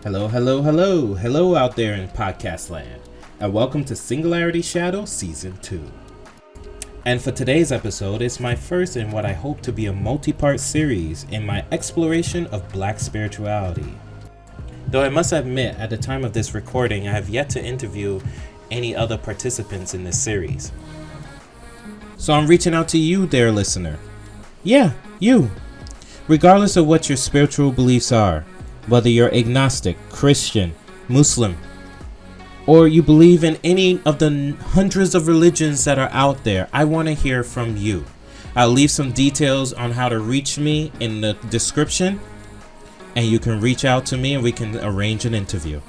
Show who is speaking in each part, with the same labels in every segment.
Speaker 1: Hello, hello, hello, hello out there in podcast land, and welcome to Singularity Shadow Season 2. And for today's episode, it's my first in what I hope to be a multi-part series in my exploration of Black spirituality. Though I must admit, at the time of this recording, I have yet to interview any other participants in this series. So I'm reaching out to you, dear listener. Yeah, you. Regardless of what your spiritual beliefs are, whether you're agnostic, Christian, Muslim, or you believe in any of the hundreds of religions that are out there, I want to hear from you. I'll leave some details on how to reach me in the description, and you can reach out to me and we can arrange an interview.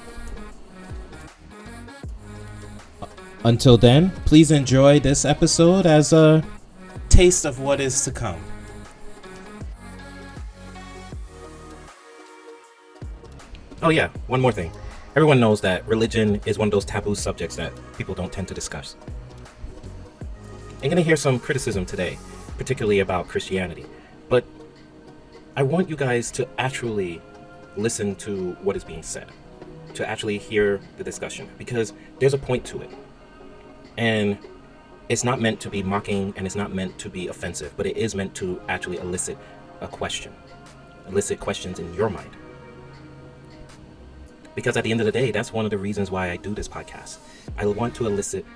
Speaker 1: Until then, please enjoy this episode as a taste of what is to come. Oh yeah, one more thing. Everyone knows that religion is one of those taboo subjects that people don't tend to discuss. I'm going to hear some criticism today, particularly about Christianity. But I want you guys to actually listen to what is being said, to actually hear the discussion, because there's a point to it. And it's not meant to be mocking and it's not meant to be offensive, but it is meant to actually elicit a question, elicit questions in your mind. Because at the end of the day, that's one of the reasons why I do this podcast. I want to elicit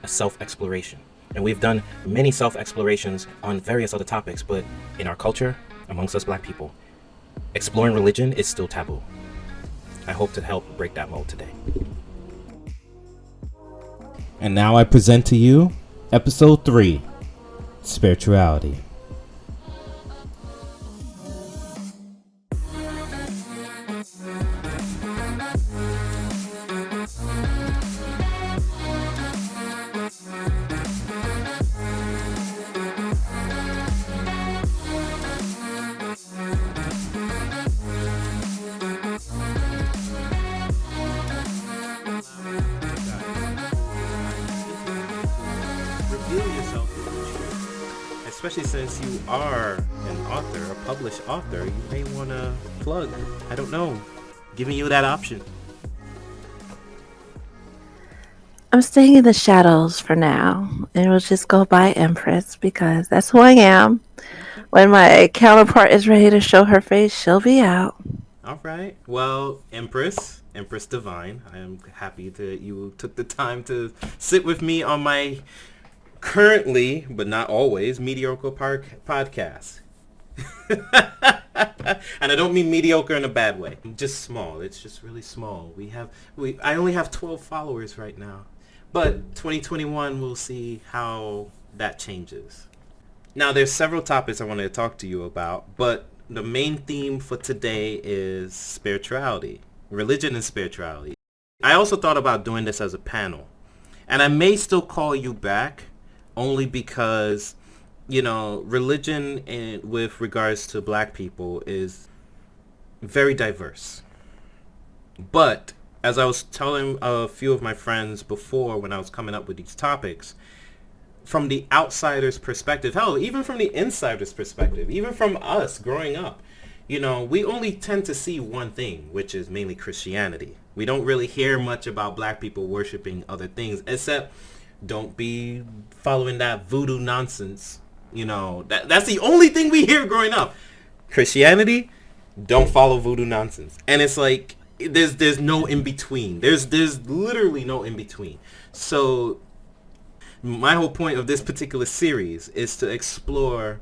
Speaker 1: a self-exploration. And we've done many self-explorations on various other topics, but in our culture, amongst us Black people, exploring religion is still taboo. I hope to help break that mold today. And now I present to you Episode 3, Spirituality. Especially since you are an author, a published author, you may want to plug. I don't know. Giving you that option.
Speaker 2: I'm staying in the shadows for now, and we'll just go by Empress because that's who I am. When my counterpart is ready to show her face, she'll be out.
Speaker 1: All right. Well, Empress Devine, I am happy that you took the time to sit with me on my currently, but not always, mediocre podcast. And I don't mean mediocre in a bad way. Just small. It's just really small. I only have 12 followers right now. But 2021, we'll see how that changes. Now, there's several topics I wanted to talk to you about, but the main theme for today is spirituality, religion and spirituality. I also thought about doing this as a panel. And I may still call you back only because, religion with regards to Black people is very diverse. But as I was telling a few of my friends before when I was coming up with these topics, from the outsider's perspective, hell, even from the insider's perspective, even from us growing up, we only tend to see one thing, which is mainly Christianity. We don't really hear much about Black people worshiping other things, except don't be following that voodoo nonsense. That's the only thing we hear growing up. Christianity, don't follow voodoo nonsense. And it's like there's no in between. There's literally no in between. So my whole point of this particular series is to explore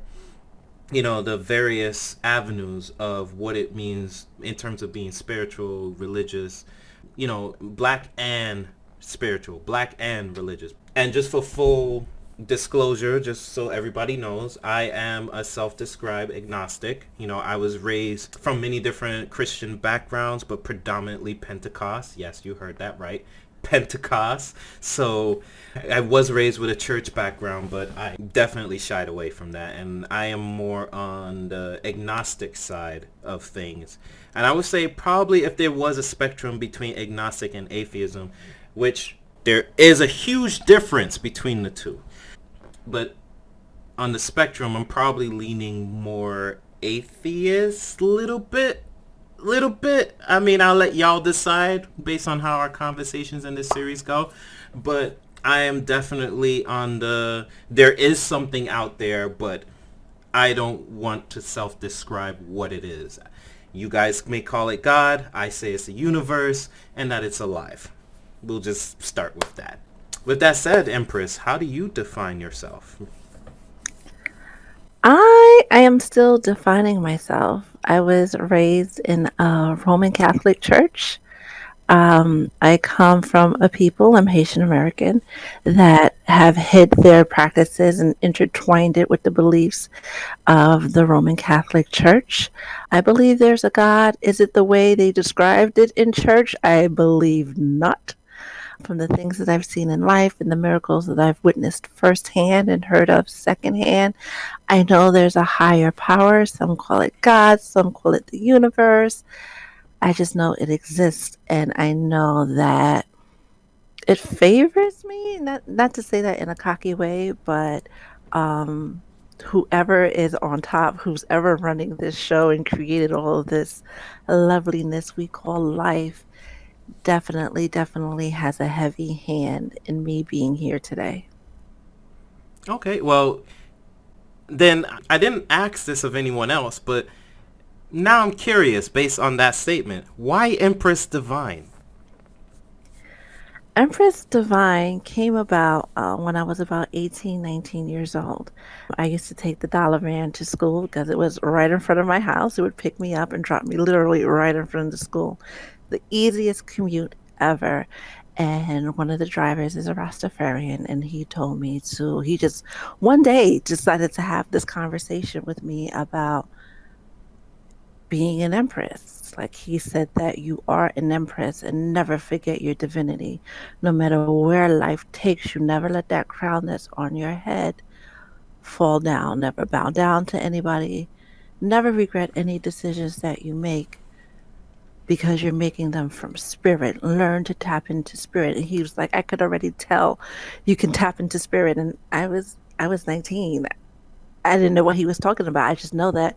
Speaker 1: the various avenues of what it means in terms of being spiritual, religious, Black and spiritual, Black and religious. And just for full disclosure, just so everybody knows, I am a self-described agnostic. I was raised from many different Christian backgrounds, but predominantly Pentecost. Yes, you heard that right. Pentecost. So I was raised with a church background, but I definitely shied away from that. And I am more on the agnostic side of things. And I would say probably if there was a spectrum between agnostic and atheism, which there is a huge difference between the two. But on the spectrum, I'm probably leaning more atheist a little bit. little bit. I mean, I'll let y'all decide based on how our conversations in this series go. But I am definitely on the, there is something out there, but I don't want to self-describe what it is. You guys may call it God. I say it's a universe and that it's alive. We'll just start with that. With that said, Empress, how do you define yourself?
Speaker 2: I am still defining myself. I was raised in a Roman Catholic church. I come from a people, I'm Haitian American, that have hid their practices and intertwined it with the beliefs of the Roman Catholic Church. I believe there's a God. Is it the way they described it in church? I believe not. From the things that I've seen in life and the miracles that I've witnessed firsthand and heard of secondhand, I know there's a higher power. Some call it God, some call it the universe. I just know it exists, and I know that it favors me. Not to say that in a cocky way, but um, whoever is on top, who's ever running this show and created all of this loveliness we call life, definitely has a heavy hand in me being here today.
Speaker 1: Okay, well, then I didn't ask this of anyone else, but now I'm curious based on that statement. Why Empress Devine?
Speaker 2: Empress Devine came about when I was about 18, 19 years old. I used to take the dollar van to school because it was right in front of my house. It would pick me up and drop me literally right in front of the school. The easiest commute ever. And one of the drivers is a Rastafarian, and he told me to, he just one day decided to have this conversation with me about being an empress. Like he said that you are an empress and never forget your divinity. No matter where life takes you, never let that crown that's on your head fall down. Never bow down to anybody. Never regret any decisions that you make because you're making them from spirit. Learn to tap into spirit. And he was like, I could already tell you can tap into spirit. And I was 19. I didn't know what he was talking about. I just know that,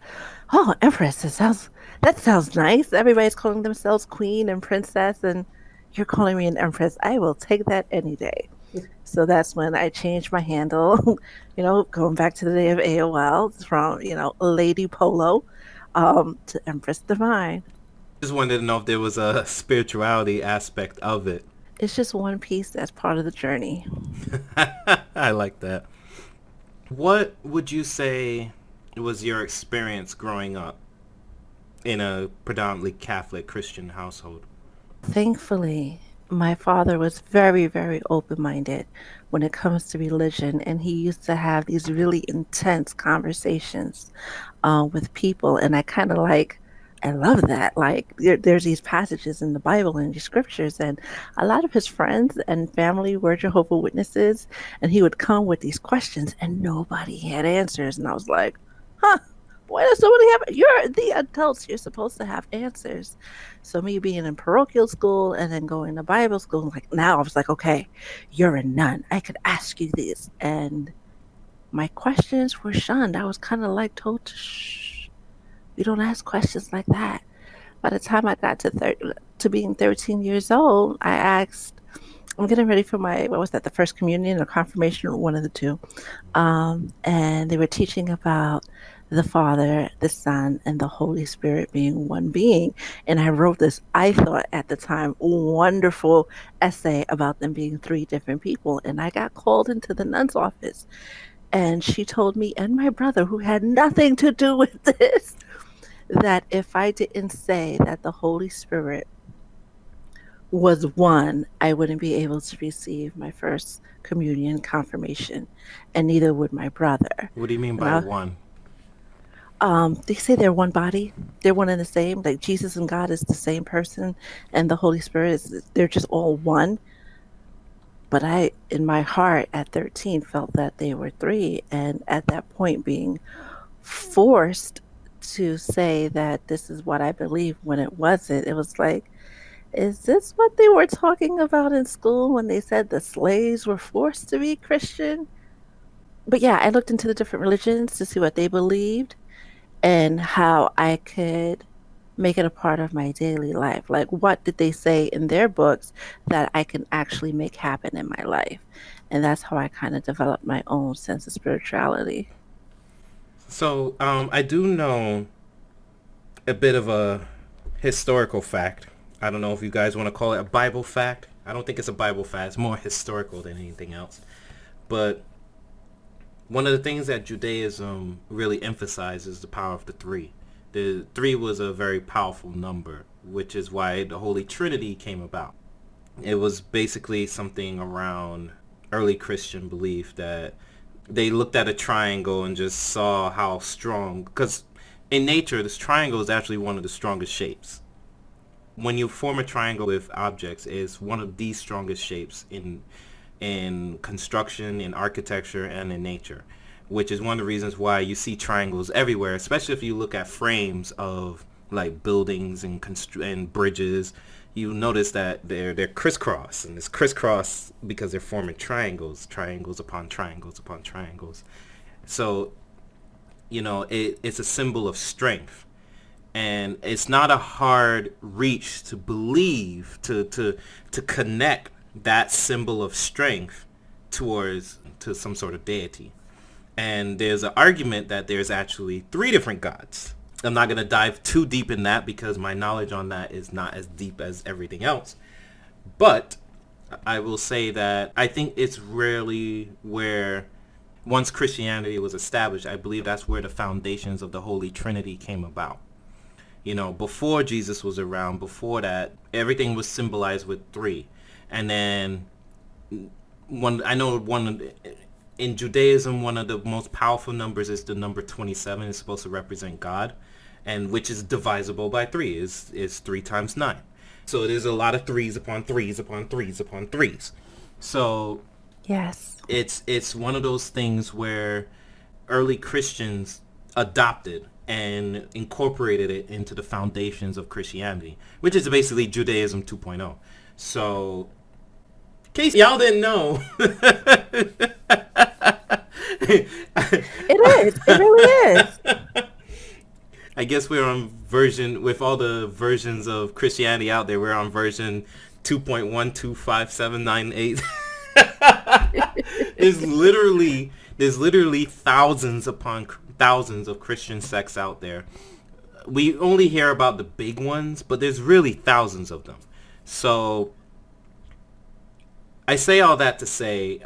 Speaker 2: oh, Empress, that sounds nice. Everybody's calling themselves queen and princess, and you're calling me an empress. I will take that any day. So that's when I changed my handle, going back to the day of AOL from, Lady Polo to Empress Divine.
Speaker 1: Just wanted to know if there was a spirituality aspect of it.
Speaker 2: It's just one piece that's part of the journey.
Speaker 1: I like that. What would you say was your experience growing up in a predominantly Catholic Christian household?
Speaker 2: Thankfully, my father was very, very open minded when it comes to religion, and he used to have these really intense conversations with people. And I love that. Like, there's these passages in the Bible and the scriptures, and a lot of his friends and family were Jehovah Witnesses, and he would come with these questions, and nobody had answers. And I was like, huh. Why does somebody have? You're the adults. You're supposed to have answers. So me being in parochial school and then going to Bible school, like now I was like, okay, you're a nun. I could ask you this, and my questions were shunned. I was kind of like told to shh. We don't ask questions like that. By the time I got to being 13 years old, I asked. I'm getting ready for my, what was that, the first communion or confirmation, one of the two. And they were teaching about the Father, the Son, and the Holy Spirit being one being. And I wrote this, I thought at the time, wonderful essay about them being three different people. And I got called into the nun's office. And she told me and my brother, who had nothing to do with this, that if I didn't say that the Holy Spirit was one, I wouldn't be able to receive my first communion confirmation, and neither would my brother.
Speaker 1: What do you mean
Speaker 2: And
Speaker 1: by one?
Speaker 2: they say they're one body, they're one and the same. Like Jesus and God is the same person, and the Holy Spirit they're just all one. But I, in my heart, at 13, felt that they were three, and at that point, being forced to say that this is what I believe when it wasn't, it was like, is this what they were talking about in school when they said the slaves were forced to be Christian? But yeah, I looked into the different religions to see what they believed and how I could make it a part of my daily life. Like, what did they say in their books that I can actually make happen in my life? And that's how I kind of developed my own sense of spirituality.
Speaker 1: So I do know a bit of a historical fact. I don't know if you guys want to call it a Bible fact. I don't think it's a Bible fact. It's more historical than anything else. But one of the things that Judaism really emphasizes is the power of the three. The three was a very powerful number, which is why the Holy Trinity came about. It was basically something around early Christian belief that they looked at a triangle and just saw how strong, because in nature, this triangle is actually one of the strongest shapes. When you form a triangle with objects, it's one of the strongest shapes in construction, in architecture, and in nature, which is one of the reasons why you see triangles everywhere, especially if you look at frames of like buildings and bridges. You notice that they're crisscross, and it's crisscross because they're forming triangles upon triangles upon triangles. So, it's a symbol of strength. And it's not a hard reach to believe, to connect that symbol of strength to some sort of deity. And there's an argument that there's actually three different gods. I'm not going to dive too deep in that because my knowledge on that is not as deep as everything else. But I will say that I think it's really where, once Christianity was established, I believe that's where the foundations of the Holy Trinity came about. Before Jesus was around, before that, everything was symbolized with three. And then in Judaism, one of the most powerful numbers is the number 27. It's supposed to represent God, and which is divisible by 3, is 3 times 9. So there's a lot of threes upon threes upon threes upon threes. So
Speaker 2: Yes.
Speaker 1: it's one of those things where early Christians adopted and incorporated it into the foundations of Christianity, which is basically Judaism 2.0. So, in case y'all didn't know,
Speaker 2: It is. It really is.
Speaker 1: I guess we're on version, with all the versions of Christianity out there, we're on version 2.12578. There's literally thousands upon thousands of Christian sects out there. We only hear about the big ones, but there's really thousands of them. So I say all that to say,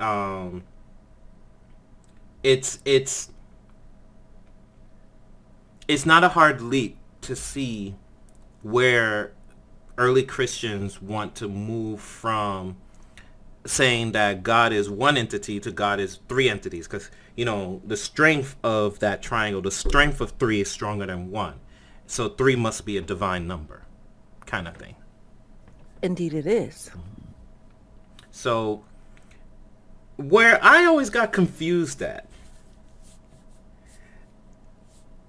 Speaker 1: it's not a hard leap to see where early Christians want to move from saying that God is one entity to God is three entities, because the strength of that triangle, the strength of 3 is stronger than 1, so 3 must be a divine number, kind of thing.
Speaker 2: Indeed, it is.
Speaker 1: So where I always got confused at,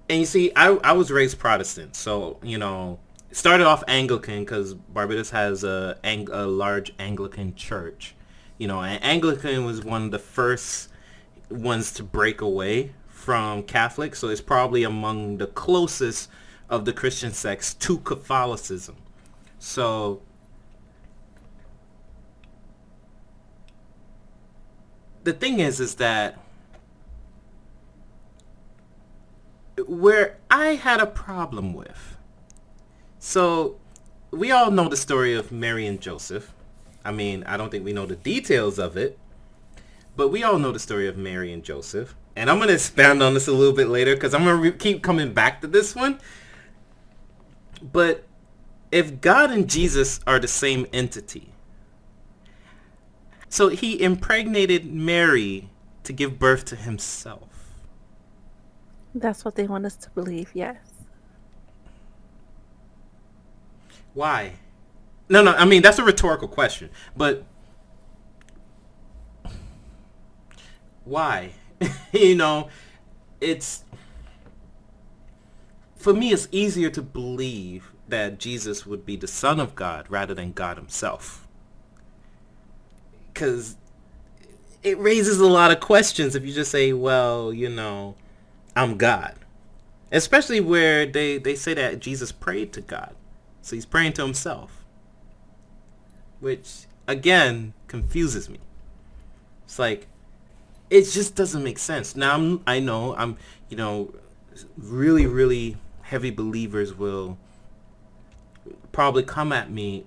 Speaker 1: and you see, I was raised Protestant, so started off Anglican because Barbados has a large Anglican church. And Anglican was one of the first ones to break away from Catholic, so it's probably among the closest of the Christian sects to Catholicism. So the thing is that where I had a problem with, so we all know the story of Mary and Joseph. I mean, I don't think we know the details of it, but we all know the story of Mary and Joseph. And I'm going to expand on this a little bit later because I'm going to keep coming back to this one. But if God and Jesus are the same entity, so he impregnated Mary to give birth to himself.
Speaker 2: That's what they want us to believe, yes.
Speaker 1: Why? No, I mean, that's a rhetorical question. But why? It's... For me, it's easier to believe that Jesus would be the Son of God rather than God himself. Because it raises a lot of questions if you just say, well, I'm God. Especially where they say that Jesus prayed to God. So he's praying to himself. Which, again, confuses me. It's like, it just doesn't make sense. Now, I know, really, really heavy believers will probably come at me,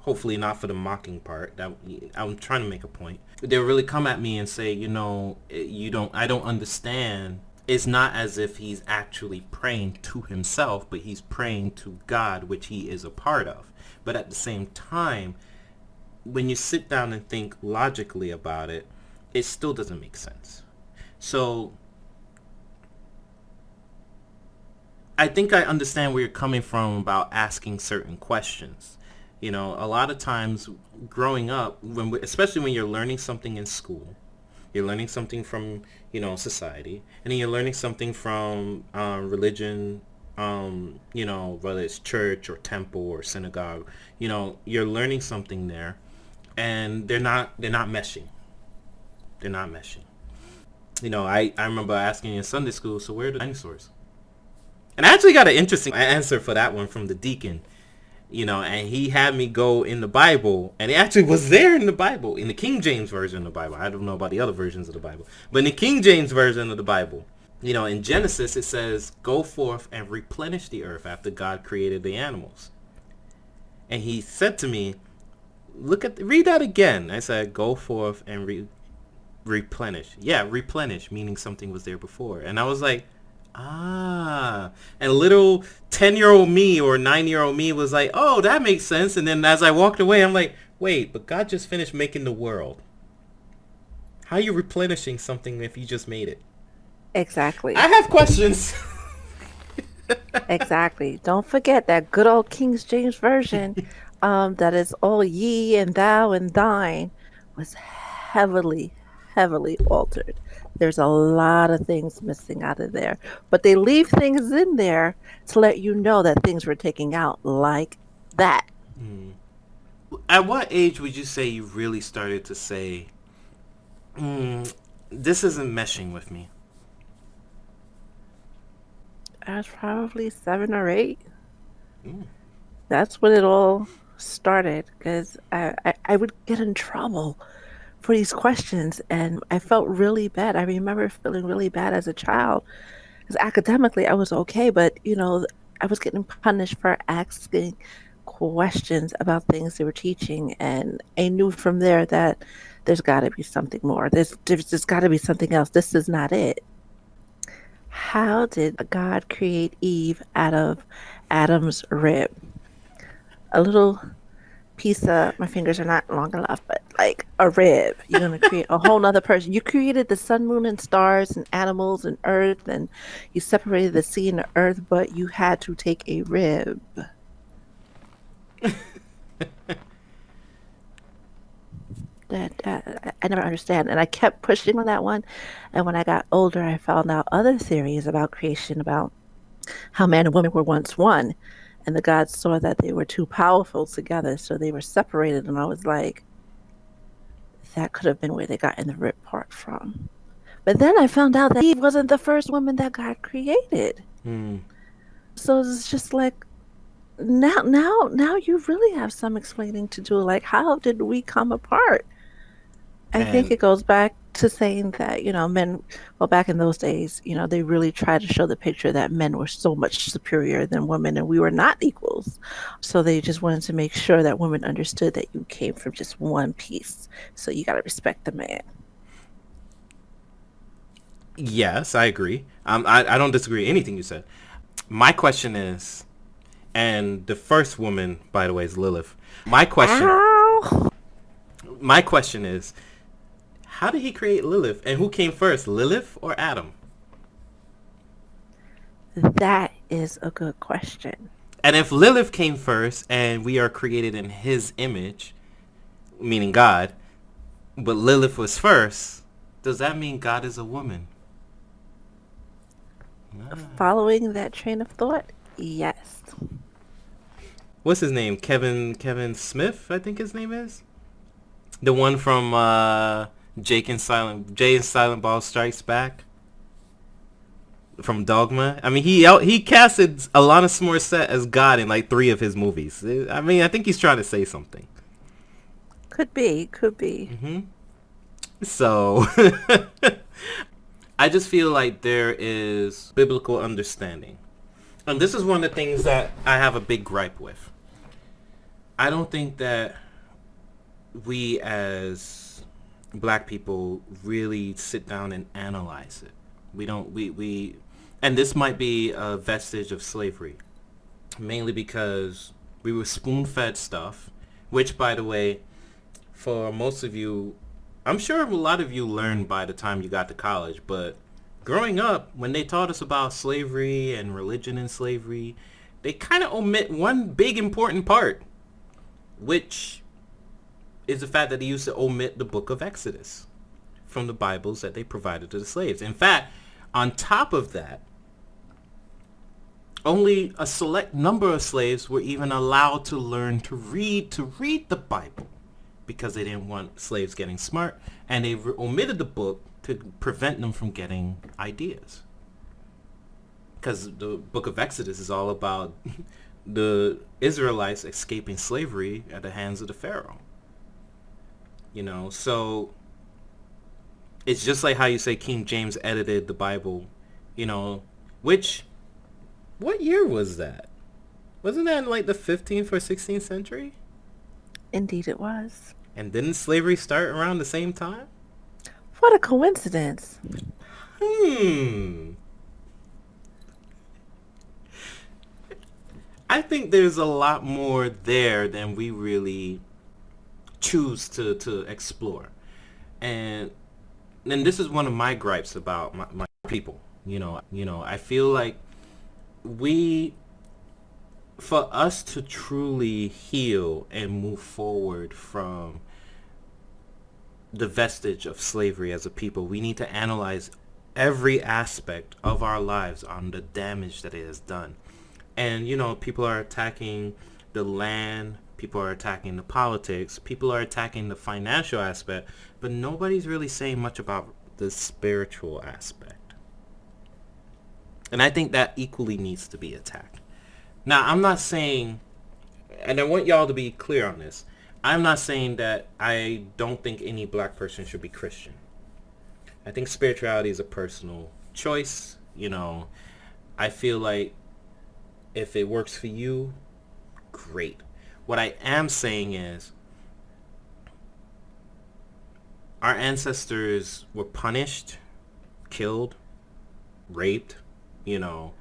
Speaker 1: hopefully not for the mocking part. That I'm trying to make a point. They'll really come at me and say, I don't understand. It's not as if he's actually praying to himself, but he's praying to God, which he is a part of. But at the same time, when you sit down and think logically about it, it still doesn't make sense. So I think I understand where you're coming from about asking certain questions. A lot of times growing up, especially when you're learning something in school, you're learning something from, society, and then you're learning something from religion, whether it's church or temple or synagogue, you're learning something there, and they're not meshing. They're not meshing. I remember asking in Sunday school, so where are the dinosaurs? And I actually got an interesting answer for that one from the deacon. And he had me go in the Bible, and it actually was there in the Bible, in the King James Version of the Bible. I don't know about the other versions of the Bible, but in the King James Version of the Bible, in Genesis it says, "Go forth and replenish the earth," after God created the animals. And he said to me, read that again. I said, "Go forth and replenish." Yeah, replenish, meaning something was there before. And I was like, and little 10-year-old me or 9-year-old me was like, oh, that makes sense. And then as I walked away, I'm like, wait, but God just finished making the world. How are you replenishing something if you just made it?
Speaker 2: Exactly.
Speaker 1: I have questions.
Speaker 2: Exactly. Don't forget that good old King James Version, that is all ye and thou and thine, was heavily, heavily altered. There's a lot of things missing out of there, but they leave things in there to let you know that things were taken out like that.
Speaker 1: At what age would you say you really started to say, this isn't meshing with me?
Speaker 2: I was probably 7 or 8. That's when it all started, because I would get in trouble for these questions, and I felt really bad. I remember feeling really bad as a child, because academically I was okay, but I was getting punished for asking questions about things they were teaching, and I knew from there that there's got to be something more. There's got to be something else. This is not it. How did God create Eve out of Adam's rib? A little piece of, my fingers are not long enough, but like a rib. You're going to create a whole nother person. You created the sun, moon, and stars and animals and earth, and you separated the sea and the earth, but you had to take a rib. That I never understand. And I kept pushing on that one. And when I got older, I found out other theories about creation, about how man and woman were once one. And the gods saw that they were too powerful together, so they were separated. And I was like, that could have been where they got in the rib part from. But then I found out that Eve wasn't the first woman that God created. So it's just like, now you really have some explaining to do. Like, how did we come apart? I think it goes back to saying that, men, well, back in those days, they really tried to show the picture that men were so much superior than women, and we were not equals. So they just wanted to make sure that women understood that you came from just one piece. So you got to respect the man.
Speaker 1: Yes, I agree. I don't disagree with anything you said. My question is, and the first woman, by the way, is Lilith. My question is, how did he create Lilith? And who came first, Lilith or Adam?
Speaker 2: That is a good question.
Speaker 1: And if Lilith came first and we are created in his image, meaning God, but Lilith was first, does that mean God is a woman?
Speaker 2: Following that train of thought, yes.
Speaker 1: What's his name? Kevin Smith, I think his name is. The one from Jay and Silent Bob Strikes Back. from Dogma. I mean, he casted Alanis Morissette as God in like 3 of his movies. I mean, I think he's trying to say something.
Speaker 2: Could be, could be.
Speaker 1: So, I just feel like there is biblical understanding. And this is one of the things that I have a big gripe with. I don't think that we as black people really sit down and analyze it. We don't, and this might be a vestige of slavery, mainly because we were spoon-fed stuff, which, by the way, for most of you, I'm sure a lot of you learned by the time you got to college, but growing up, when they taught us about slavery and religion in slavery, they kind of omit one big important part, which is the fact that they used to omit the book of Exodus from the Bibles that they provided to the slaves. In fact, on top of that, only a select number of slaves were even allowed to learn to read the Bible, because they didn't want slaves getting smart, and they omitted the book to prevent them from getting ideas. Because the book of Exodus is all about the Israelites escaping slavery at the hands of the Pharaoh. You know, so it's just like how you say King James edited the Bible, you know, which, what year was that? Wasn't that in like the 15th or 16th century?
Speaker 2: Indeed it was.
Speaker 1: And didn't slavery start around the same time?
Speaker 2: What a coincidence.
Speaker 1: I think there's a lot more there than we really choose to explore. And this is one of my gripes about my people. You know, I feel like for us to truly heal and move forward from the vestige of slavery as a people, we need to analyze every aspect of our lives on the damage that it has done. And, you know, people are attacking the land, people are attacking the politics, people are attacking the financial aspect, but nobody's really saying much about the spiritual aspect. And I think that equally needs to be attacked. Now, I'm not saying, and I want y'all to be clear on this, I'm not saying that I don't think any black person should be Christian. I think spirituality is a personal choice. You know, I feel like if it works for you, great. What I am saying is our ancestors were punished, killed, raped, you know,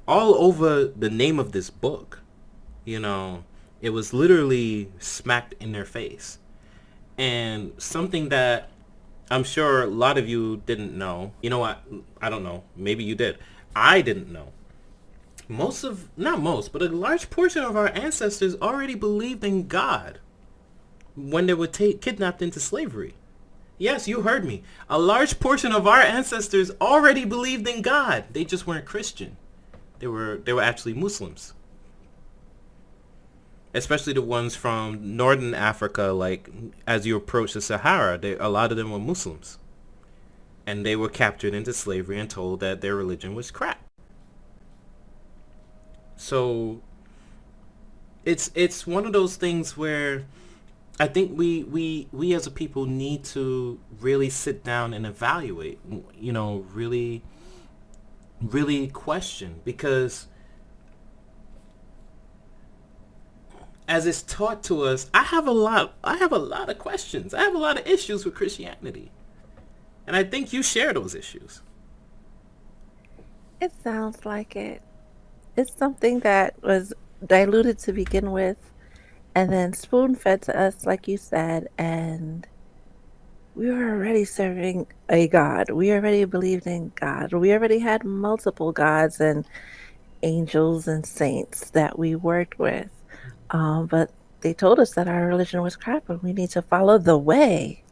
Speaker 1: all over the name of this book. You know, it was literally smacked in their face. And something that I'm sure a lot of you didn't know. You know what? I don't know. Maybe you did. I didn't know. Not most, but a large portion of our ancestors already believed in God when they were kidnapped into slavery. Yes, you heard me. A large portion of our ancestors already believed in God. They just weren't Christian. They were actually Muslims. Especially the ones from northern Africa, like as you approach the Sahara, a lot of them were Muslims. And they were captured into slavery and told that their religion was crap. So it's one of those things where I think we as a people need to really sit down and evaluate, you know, really question, because as it's taught to us, I have a lot of questions. I have a lot of issues with Christianity. And I think you share those issues.
Speaker 2: It sounds like it. It's something that was diluted to begin with and then spoon-fed to us, like you said, and we were already serving a God. We already believed in God. We already had multiple gods and angels and saints that we worked with. But they told us that our religion was crap and we need to follow the way.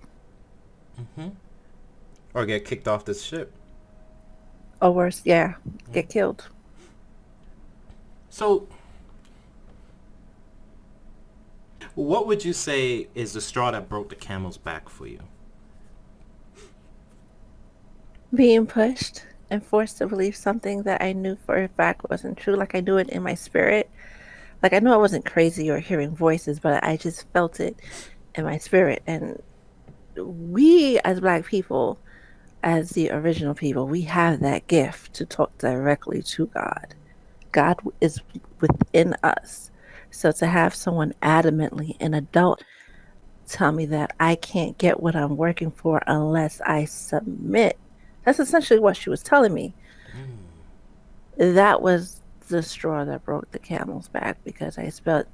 Speaker 1: Mm-hmm. Or get kicked off this ship.
Speaker 2: Or worse, yeah, get killed.
Speaker 1: So, what would you say is the straw that broke the camel's back for you?
Speaker 2: Being pushed and forced to believe something that I knew for a fact wasn't true. Like I knew it in my spirit. Like I knew I wasn't crazy or hearing voices, but I just felt it in my spirit. And we, as Black people, as the original people, we have that gift to talk directly to God. God is within us. So to have someone adamantly, an adult, tell me that I can't get what I'm working for unless I submit. That's essentially what she was telling me. That was the straw that broke the camel's back because I spent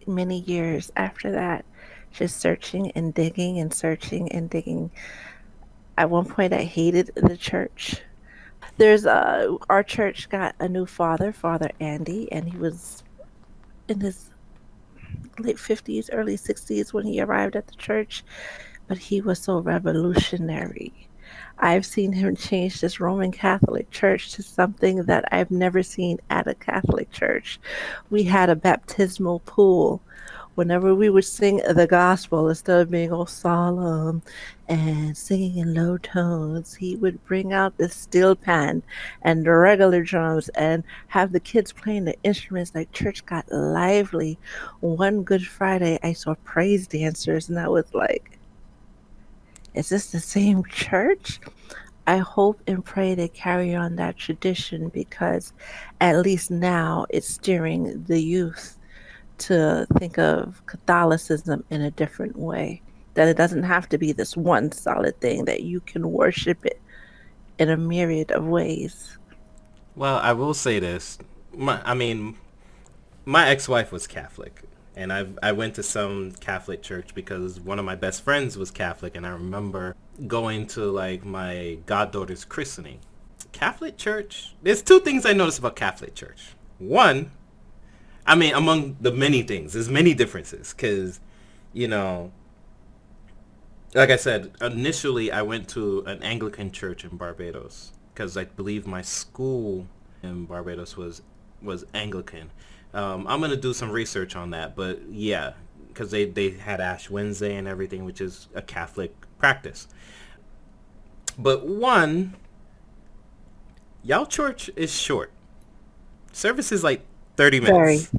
Speaker 2: many years after that just searching and digging and searching and digging. At one point, I hated the church. Our church got a new father, Father Andy, and he was in his late 50s, early 60s when he arrived at the church, but he was so revolutionary. I've seen him change this Roman Catholic church to something that I've never seen at a Catholic church. We had a baptismal pool. Whenever we would sing the gospel, instead of being all solemn and singing in low tones, he would bring out the steel pan and the regular drums and have the kids playing the instruments. Like church got lively. One Good Friday, I saw praise dancers, and I was like, is this the same church? I hope and pray they carry on that tradition because at least now it's steering the youth to think of Catholicism in a different way. That it doesn't have to be this one solid thing, that you can worship it in a myriad of ways.
Speaker 1: Well, I will say this. My ex-wife was Catholic, and I went to some Catholic church because one of my best friends was Catholic, and I remember going to like my goddaughter's christening. Catholic church. There's two things I noticed about Catholic church. One, among the many things, there's many differences because, you know, like I said, initially I went to an Anglican church in Barbados because I believe my school in Barbados was Anglican. I'm gonna do some research on that, but yeah, because they had Ash Wednesday and everything, which is a Catholic practice. But one, y'all church is short. Service is like 30
Speaker 2: Very,
Speaker 1: minutes.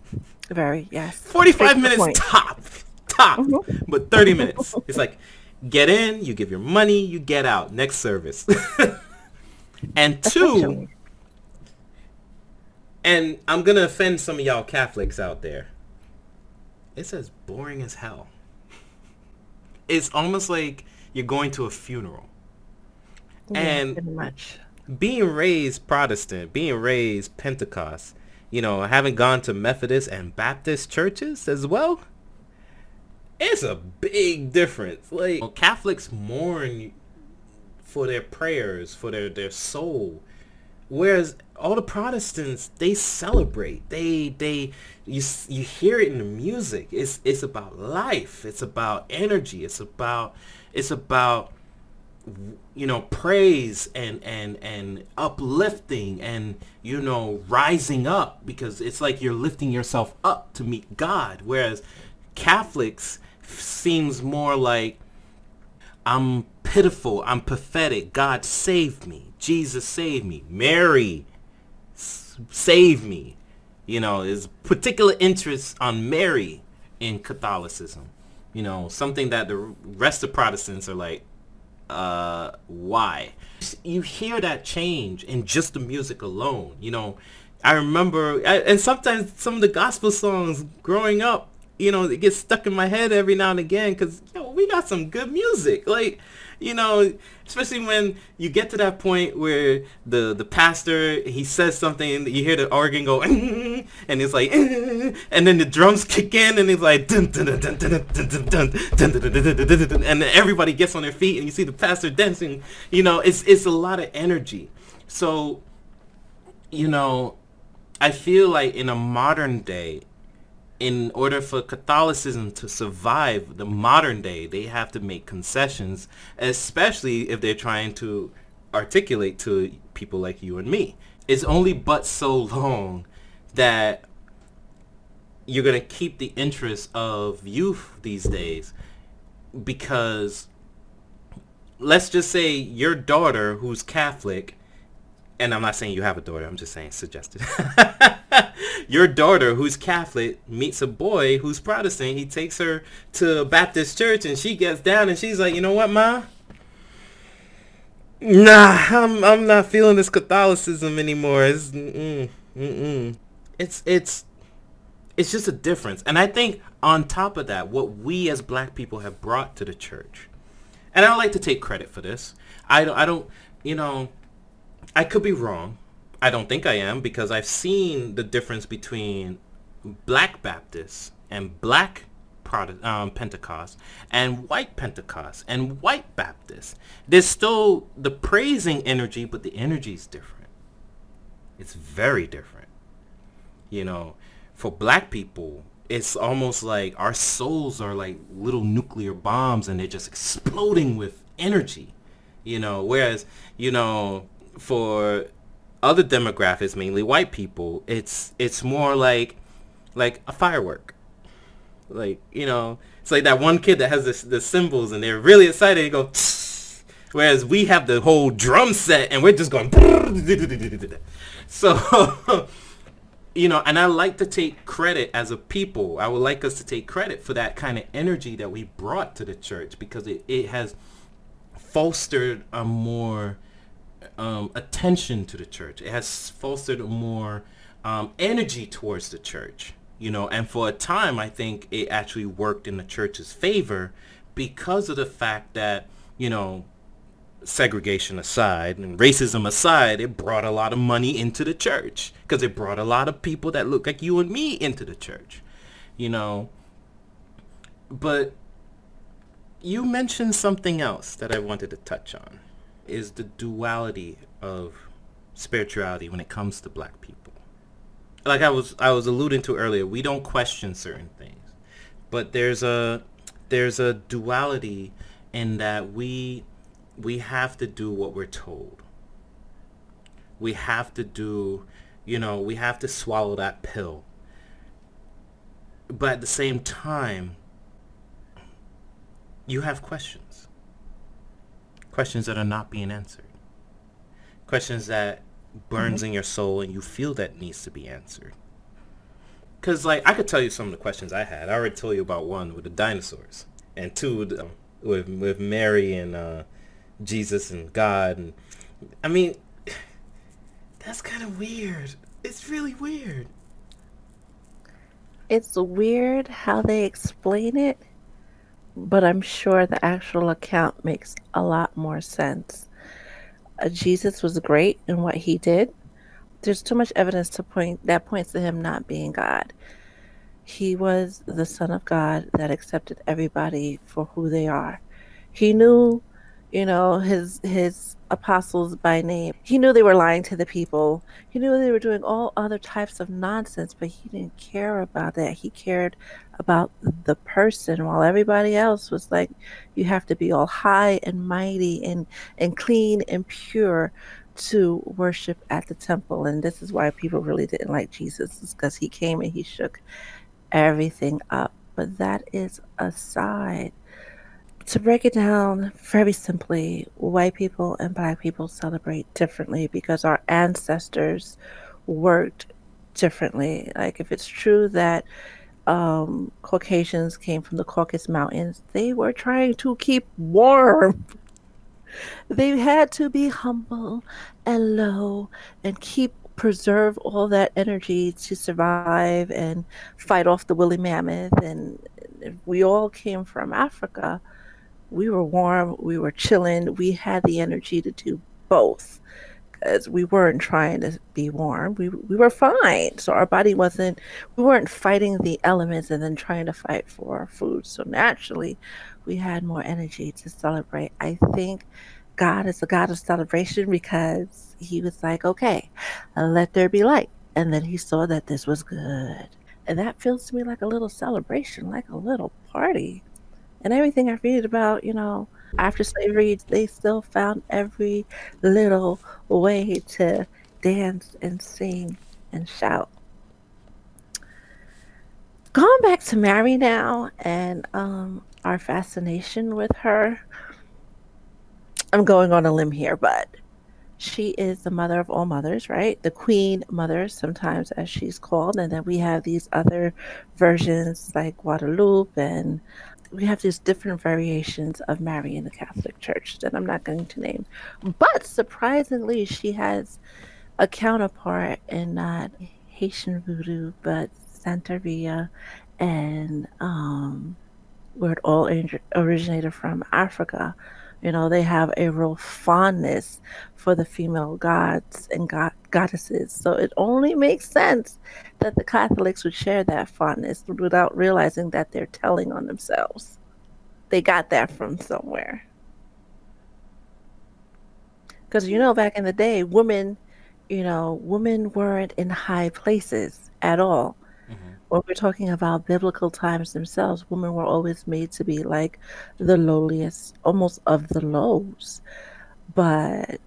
Speaker 2: very, yes. Straight
Speaker 1: 45
Speaker 2: to the
Speaker 1: minutes
Speaker 2: point.
Speaker 1: top,
Speaker 2: Mm-hmm.
Speaker 1: but 30 minutes. It's like, get in, you give your money, you get out. Next service. And two,
Speaker 2: Essentially.
Speaker 1: and I'm going to offend some of y'all Catholics out there. It's as boring as hell. It's almost like you're going to a funeral.
Speaker 2: Yeah,
Speaker 1: And
Speaker 2: pretty much.
Speaker 1: being raised Protestant, being raised Pentecost, having gone to Methodist and Baptist churches as well, it's a big difference. Like, Catholics mourn for their prayers, for their soul. Whereas all the Protestants, they celebrate. You hear it in the music. It's about life. It's about energy. It's about praise and uplifting and rising up, because it's like you're lifting yourself up to meet God. Whereas Catholics seems more like, I'm pitiful, I'm pathetic, God save me, Jesus save me, Mary save me. Is particular interest on Mary in Catholicism. Something that the rest of Protestants are like, why? You hear that change in just the music alone. I remember, and sometimes some of the gospel songs growing up, it gets stuck in my head every now and again because we got some good music. Like, especially when you get to that point where the pastor, he says something and you hear the organ go and it's like and then the drums kick in and it's like dun, dun, dun, dun, dun, dun, dun, dun, dun, dun, dun, dun, dun, and then everybody gets on their feet and you see the pastor dancing. It's a lot of energy. So I feel like in a modern day, in order for Catholicism to survive the modern day, they have to make concessions, especially if they're trying to articulate to people like you and me. It's only but so long that you're going to keep the interest of youth these days, because let's just say your daughter who's Catholic, and I'm not saying you have a daughter, I'm just saying suggested. Your daughter who's Catholic meets a boy who's Protestant. He takes her to a Baptist church and she gets down and she's like, you know what, Ma? Nah, I'm not feeling this Catholicism anymore. It's it's it's just a difference. And I think on top of that, what we as black people have brought to the church, and I don't like to take credit for this. I don't, you know, I could be wrong. I don't think I am, because I've seen the difference between black Baptists and black Pentecost and white Pentecost and white Baptists. There's still the praising energy, but the energy is different. It's very different. You know, for black people, it's almost like our souls are like little nuclear bombs and they're just exploding with energy. Whereas, for other demographics, mainly white people, it's more like a firework. It's like that one kid that has the cymbals and they're really excited. They go, tss, whereas we have the whole drum set and we're just going. So, and I like to take credit as a people. I would like us to take credit for that kind of energy that we brought to the church, because it has fostered a more attention to the church. It has fostered a more energy towards the church. And for a time, I think it actually worked in the church's favor because of the fact that, segregation aside and racism aside, it brought a lot of money into the church because it brought a lot of people that look like you and me into the church, But you mentioned something else that I wanted to touch on, is the duality of spirituality when it comes to black people. Like I was alluding to earlier, we don't question certain things, but there's a duality in that we have to do what we're told. We have to do, we have to swallow that pill. But at the same time, you have questions that are not being answered, questions that burns in your soul and you feel that needs to be answered. Because, like, I could tell you some of the questions I had. I already told you about one with the dinosaurs, and two with Mary and Jesus and God. And I mean, that's kind of weird. It's really weird.
Speaker 2: It's weird how they explain it, but I'm sure the actual account makes a lot more sense. Jesus was great in what he did. There's too much evidence that points to him not being God. He was the Son of God that accepted everybody for who they are. He knew, his apostles by name. He knew they were lying to the people. He knew they were doing all other types of nonsense, but he didn't care about that. He cared about the person, while everybody else was like, you have to be all high and mighty and clean and pure to worship at the temple. And this is why people really didn't like Jesus, is because he came and he shook everything up. But that is aside. To break it down very simply, white people and black people celebrate differently because our ancestors worked differently. Like, if it's true that Caucasians came from the Caucasus Mountains, they were trying to keep warm. They had to be humble and low and preserve all that energy to survive and fight off the woolly mammoth. And we all came from Africa. We were warm, we were chilling, we had the energy to do both, because we weren't trying to be warm. We were fine. So our body we weren't fighting the elements and then trying to fight for our food. So naturally, we had more energy to celebrate. I think God is a God of celebration because he was like, okay, let there be light. And then he saw that this was good. And that feels to me like a little celebration, like a little party. And everything I read about, after slavery, they still found every little way to dance and sing and shout. Going back to Mary now and our fascination with her, I'm going on a limb here, but she is the mother of all mothers, right? The queen mother, sometimes as she's called. And then we have these other versions like Guadalupe, and we have these different variations of Mary in the Catholic Church that I'm not going to name. But surprisingly, she has a counterpart in not Haitian voodoo, but Santeria, and where it all originated from Africa. They have a real fondness for the female gods and goddesses. So it only makes sense that the Catholics would share that fondness without realizing that they're telling on themselves. They got that from somewhere. Because back in the day, women weren't in high places at all.
Speaker 1: Hmm.
Speaker 2: When we're talking about biblical times themselves, women were always made to be like the lowliest, almost of the lows. But,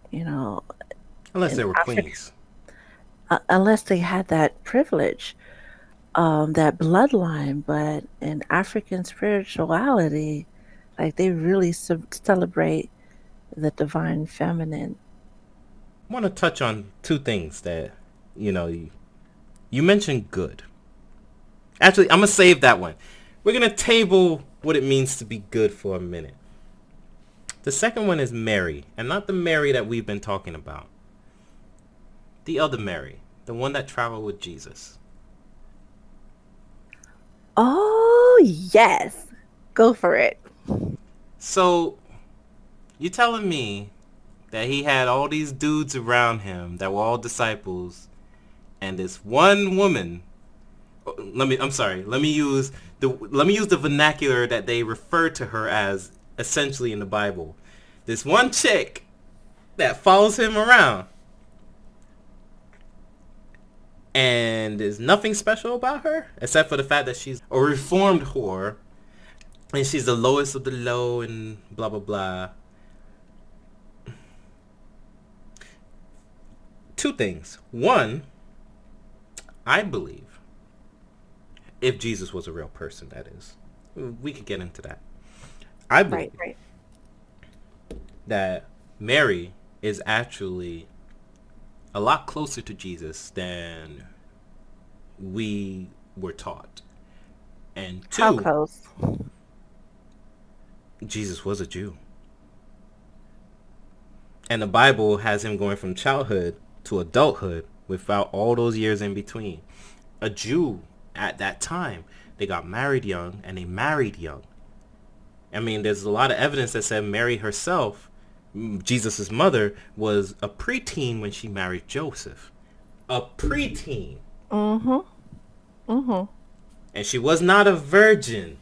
Speaker 1: Unless
Speaker 2: in
Speaker 1: they were
Speaker 2: Africa,
Speaker 1: queens.
Speaker 2: unless they had that privilege, that bloodline, but in African spirituality, like they really celebrate the divine feminine.
Speaker 1: I want to touch on two things that, you mentioned good. Actually, I'm going to save that one. We're going to table what it means to be good for a minute. The second one is Mary, and not the Mary that we've been talking about. The other Mary, the one that traveled with Jesus.
Speaker 2: Oh, yes. Go for it.
Speaker 1: So, you telling me that he had all these dudes around him that were all disciples, and this one woman, let me use the vernacular that they refer to her as essentially in the Bible. This one chick that follows him around, and there's nothing special about her except for the fact that she's a reformed whore, and she's the lowest of the low, and blah blah blah. Two things. One, I believe, if Jesus was a real person, that is, we could get into that. I believe
Speaker 2: Right, right.
Speaker 1: that Mary is actually a lot closer to Jesus than we were taught. And
Speaker 2: How
Speaker 1: two,
Speaker 2: close?
Speaker 1: Jesus was a Jew. And the Bible has him going from childhood to adulthood without all those years in between. A Jew at that time, they got married young and they married young. I mean, there's a lot of evidence that said Mary herself, Jesus' mother, was a preteen when she married Joseph. A preteen.
Speaker 2: Mm-hmm. Mm-hmm.
Speaker 1: And she was not a virgin.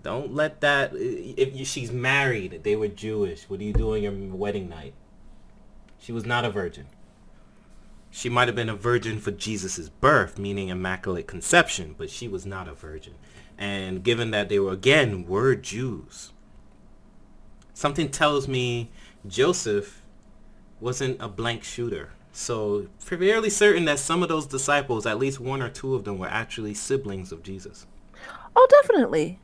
Speaker 1: Don't let that, if she's married, they were Jewish. What are you doing your wedding night? She was not a virgin. She might have been a virgin for Jesus' birth, meaning immaculate conception, but she was not a virgin. And given that they were Jews, something tells me Joseph wasn't a blank shooter. So fairly certain that some of those disciples, at least one or two of them, were actually siblings of Jesus.
Speaker 2: Oh, definitely.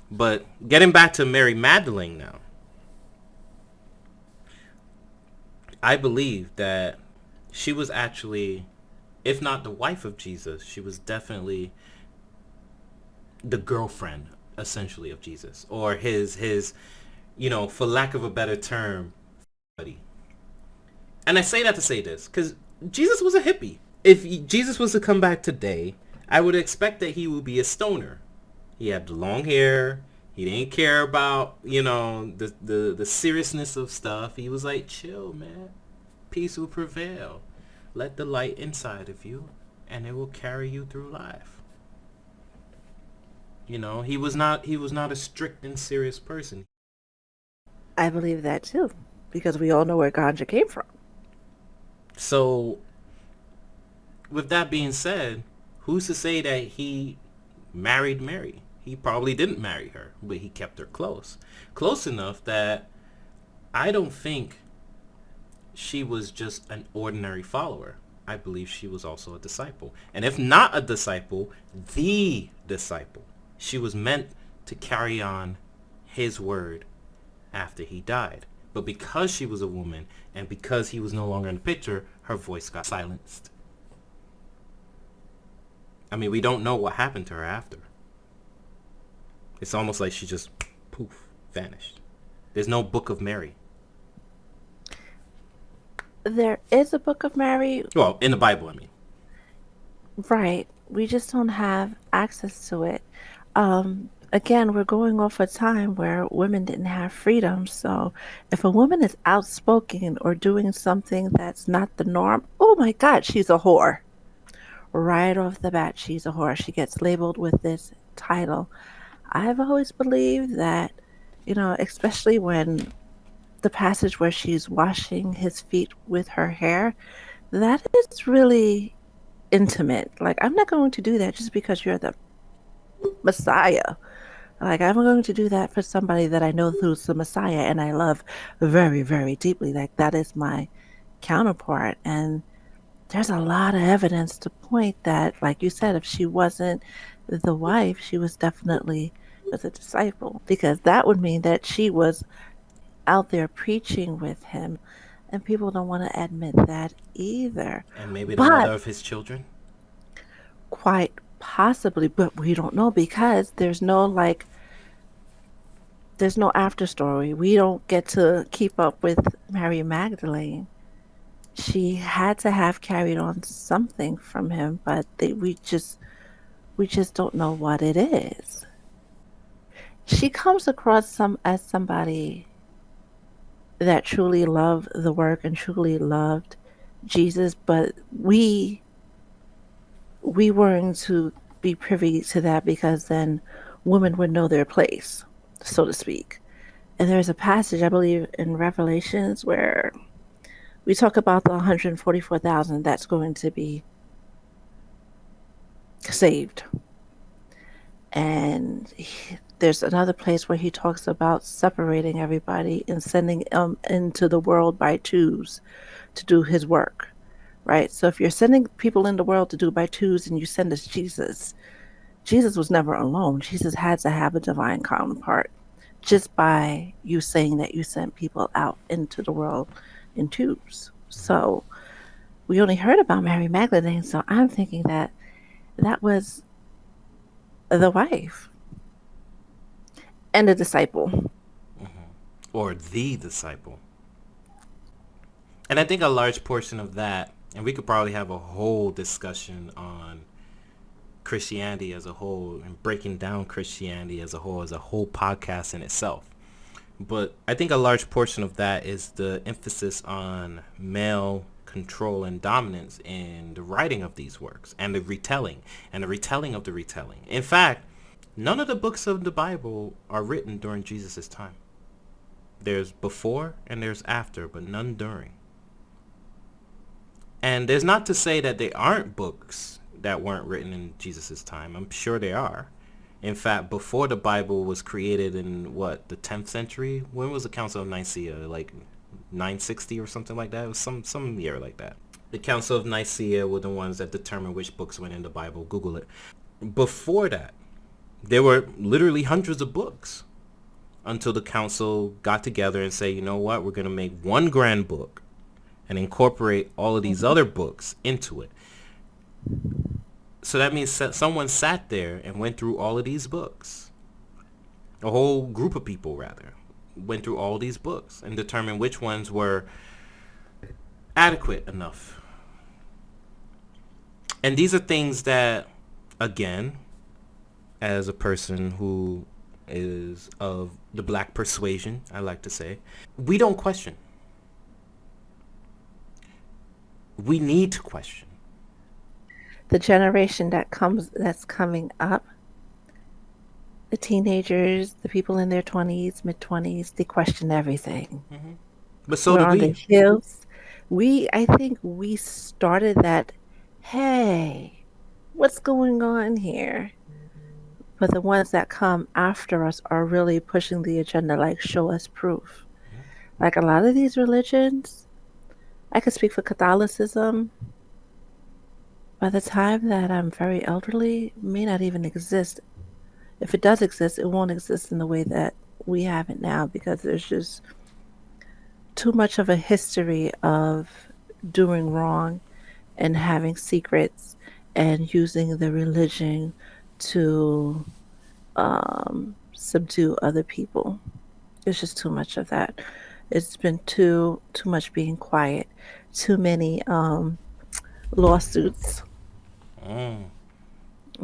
Speaker 1: But getting back to Mary Magdalene now, I believe that she was actually, if not the wife of Jesus, she was definitely the girlfriend, essentially, of Jesus, or his, for lack of a better term, buddy. And I say that to say this, because Jesus was a hippie. If Jesus was to come back today, I would expect that he would be a stoner. He had the long hair. He didn't care about, the seriousness of stuff. He was like, chill, man. Peace will prevail. Let the light inside of you, and it will carry you through life. He was not a strict and serious person.
Speaker 2: I believe that too, because we all know where ganja came from.
Speaker 1: So, with that being said, who's to say that he married Mary? He probably didn't marry her, but he kept her close. Close enough that I don't think she was just an ordinary follower. I believe she was also a disciple. And if not a disciple, the disciple. She was meant to carry on his word after he died. But because she was a woman and because he was no longer in the picture, her voice got silenced. I mean, we don't know what happened to her after. It's almost like she just, poof, vanished. There's no Book of Mary.
Speaker 2: There is a Book of Mary.
Speaker 1: Well, in the Bible, I mean.
Speaker 2: Right. We just don't have access to it. Again, we're going off a time where women didn't have freedom. So if a woman is outspoken or doing something that's not the norm, oh my God, she's a whore. Right off the bat, she's a whore. She gets labeled with this title. I've always believed that, especially when the passage where she's washing his feet with her hair, that is really intimate. Like, I'm not going to do that just because you're the Messiah. Like, I'm going to do that for somebody that I know who's the Messiah and I love very, very deeply. Like, that is my counterpart. And there's a lot of evidence to point that, like you said, if she wasn't the wife, she was definitely as a disciple, because that would mean that she was out there preaching with him, and people don't want to admit that either.
Speaker 1: And maybe the
Speaker 2: But
Speaker 1: mother of his children?
Speaker 2: quite possibly, but we don't know because there's no after story. We don't get to keep up with Mary Magdalene. She had to have carried on something from him, but we just don't know what it is. She comes across as somebody that truly loved the work and truly loved Jesus, but we weren't to be privy to that, because then women would know their place, so to speak. And there's a passage, I believe, in Revelations where we talk about the 144,000 that's going to be saved. And there's another place where he talks about separating everybody and sending them into the world by twos to do his work, right? So if you're sending people in the world to do by twos and you send us Jesus, Jesus was never alone. Jesus had to have a divine counterpart, just by you saying that you sent people out into the world in twos. So we only heard about Mary Magdalene, so I'm thinking that was the wife and the disciple.
Speaker 1: Or the disciple. And I think a large portion of that, and we could probably have a whole discussion on Christianity as a whole and breaking down Christianity as a whole podcast in itself. But I think a large portion of that is the emphasis on male control and dominance in the writing of these works and the retelling of the retelling. In fact, none of the books of the Bible are written during Jesus' time. There's before and there's after, but none during. And there's not to say that there aren't books that weren't written in Jesus' time. I'm sure there are. In fact, before the Bible was created in the 10th century? When was the Council of Nicaea? Like 960 or something like that? It was some year like that. The Council of Nicaea were the ones that determined which books went in the Bible. Google it. Before that, there were literally hundreds of books until the council got together and say, you know what, we're going to make one grand book and incorporate all of these other books into it. So that means someone sat there and went through all of these books. A whole group of people, rather, went through all these books and determined which ones were adequate enough. And these are things that, again, as a person who is of the black persuasion, I like to say, we don't question. We need to question.
Speaker 2: The generation that's coming up, the teenagers, the people in their 20s, mid-20s, they question everything.
Speaker 1: Mm-hmm. But so
Speaker 2: We're
Speaker 1: do
Speaker 2: on
Speaker 1: we.
Speaker 2: the hills. I think we started that, hey, what's going on here? But the ones that come after us are really pushing the agenda, like, show us proof. Like, a lot of these religions, I could speak for Catholicism, by the time that I'm very elderly, may not even exist. If it does exist, it won't exist in the way that we have it now because there's just too much of a history of doing wrong and having secrets and using the religion to subdue other people. It's just too much of that. It's been too much being quiet, too many lawsuits.
Speaker 1: Mm.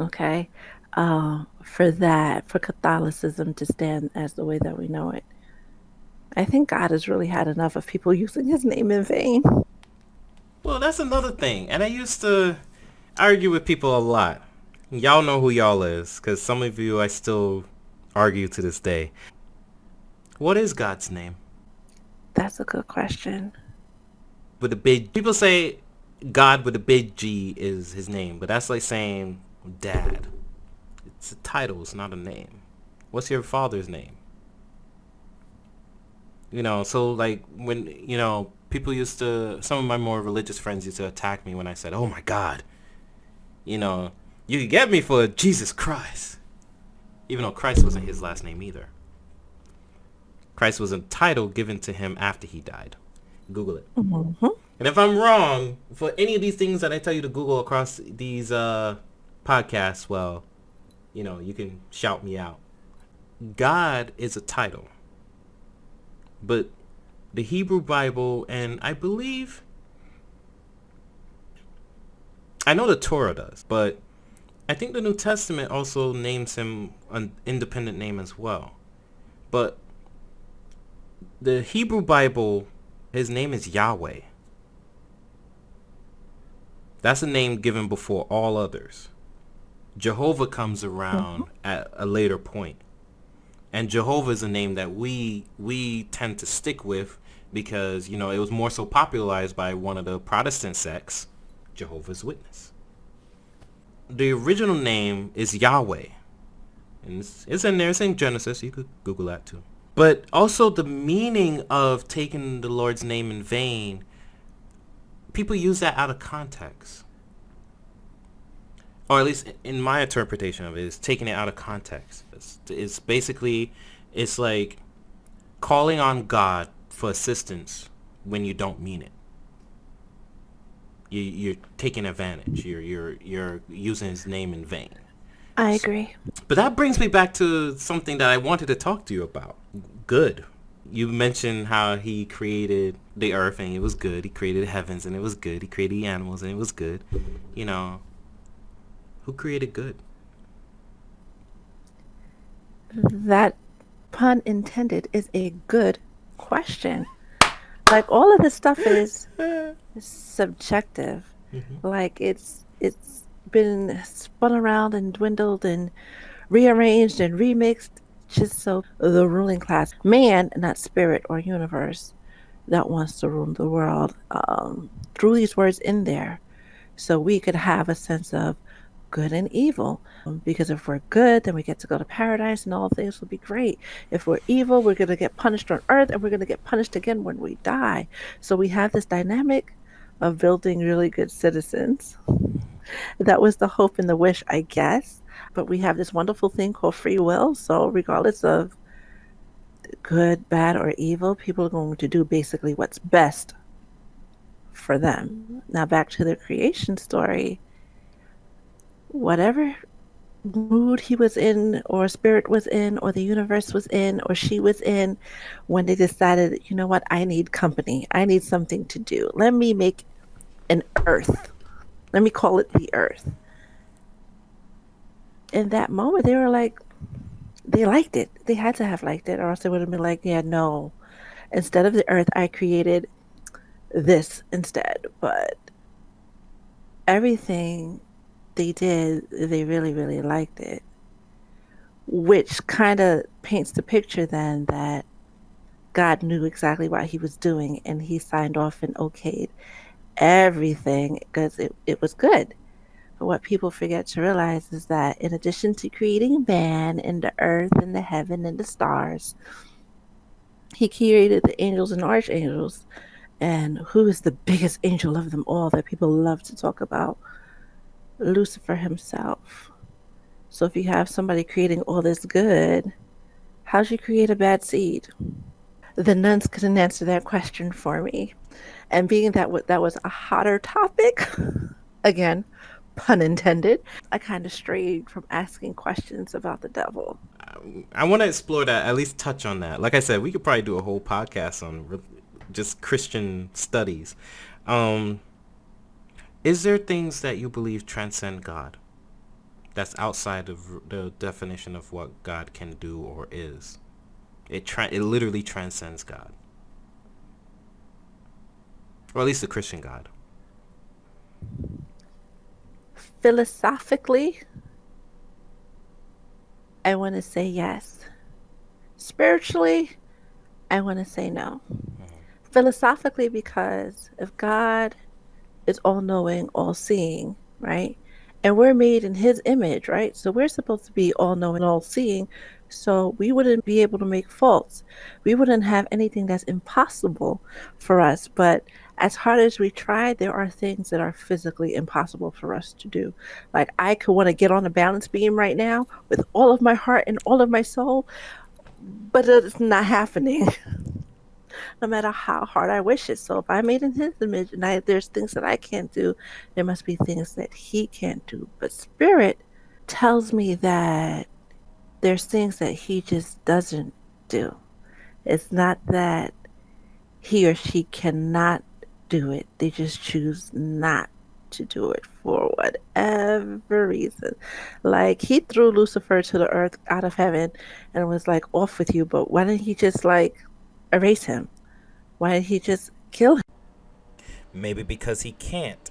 Speaker 2: Okay, for Catholicism to stand as the way that we know it. I think God has really had enough of people using His name in vain.
Speaker 1: Well, that's another thing. And I used to argue with people a lot. Y'all know who y'all is, because some of you I still argue to this day. What is God's name?
Speaker 2: That's a good question.
Speaker 1: With a big, people say God with a big G is his name, but that's like saying dad. It's a title, it's not a name. What's your father's name? So like when, people some of my more religious friends used to attack me when I said, oh my God, you could get me for Jesus Christ. Even though Christ wasn't his last name either. Christ was a title given to him after he died. Google it.
Speaker 2: Mm-hmm.
Speaker 1: And if I'm wrong for any of these things that I tell you to Google across these podcasts, well, you can shout me out. God is a title. But the Hebrew Bible, and I know the Torah does, but I think the New Testament also names him an independent name as well. But the Hebrew Bible, his name is Yahweh. That's a name given before all others. Jehovah comes around at a later point. And Jehovah is a name that we tend to stick with because, it was more so popularized by one of the Protestant sects, Jehovah's Witness. The original name is Yahweh. And it's in there. It's in Genesis. You could Google that too. But also the meaning of taking the Lord's name in vain, people use that out of context. Or at least in my interpretation of it, is taking it out of context. It's basically, it's like calling on God for assistance when you don't mean it. You're taking advantage. You're using his name in vain.
Speaker 2: I agree.
Speaker 1: But that brings me back to something that I wanted to talk to you about. Good. You mentioned how he created the earth and it was good. He created the heavens and it was good. He created the animals and it was good. Who created good?
Speaker 2: That, pun intended, is a good question. Like, all of this stuff is subjective.
Speaker 1: Mm-hmm.
Speaker 2: Like, it's been spun around and dwindled and rearranged and remixed just so the ruling class, man, not spirit or universe, that wants to rule the world, threw these words in there so we could have a sense of good and evil. Because if we're good, then we get to go to paradise and all things will be great. If we're evil, we're going to get punished on earth and we're going to get punished again when we die. So we have this dynamic of building really good citizens. That was the hope and the wish, I guess. But we have this wonderful thing called free will. So regardless of good, bad, or evil, people are going to do basically what's best for them. Now back to the creation story. Whatever mood he was in, or spirit was in, or the universe was in, or she was in, when they decided, you know what, I need company. I need something to do. Let me make an earth. Let me call it the earth. In that moment, they were like, they liked it. They had to have liked it, or else they would have been like, yeah, no. Instead of the earth, I created this instead. But everything they did, they really, really liked it. Which kind of paints the picture then that God knew exactly what he was doing and he signed off and okayed everything because it was good. But what people forget to realize is that in addition to creating man and the earth and the heaven and the stars, he created the angels and archangels. And who is the biggest angel of them all that people love to talk about? Lucifer himself. So if you have somebody creating all this good, How'd you create a bad seed? The nuns couldn't answer that question for me. And being that that was a hotter topic, again, pun intended, I kind of strayed from asking questions about the devil.
Speaker 1: I want to explore that, at least touch on that. Like I said, we could probably do a whole podcast on just Christian studies. Um, is there things that you believe transcend God? That's outside of the definition of what God can do or is. It literally transcends God, or at least the Christian God.
Speaker 2: Philosophically, I want to say yes. Spiritually, I want to say no. Philosophically, because if God is all knowing, all seeing, right? And we're made in his image, right? So we're supposed to be all knowing, all seeing. So we wouldn't be able to make faults. We wouldn't have anything that's impossible for us. But as hard as we try, there are things that are physically impossible for us to do. Like I could want to get on a balance beam right now with all of my heart and all of my soul, but it's not happening. No matter how hard I wish it. So if I made in his image and there's things that I can't do, there must be things that he can't do. But spirit tells me that there's things that he just doesn't do. It's not that he or she cannot do it. They just choose not to do it for whatever reason. Like he threw Lucifer to the earth out of heaven and was like, off with you, but why didn't he just like erase him? Why did he just kill him?
Speaker 1: Maybe because he can't.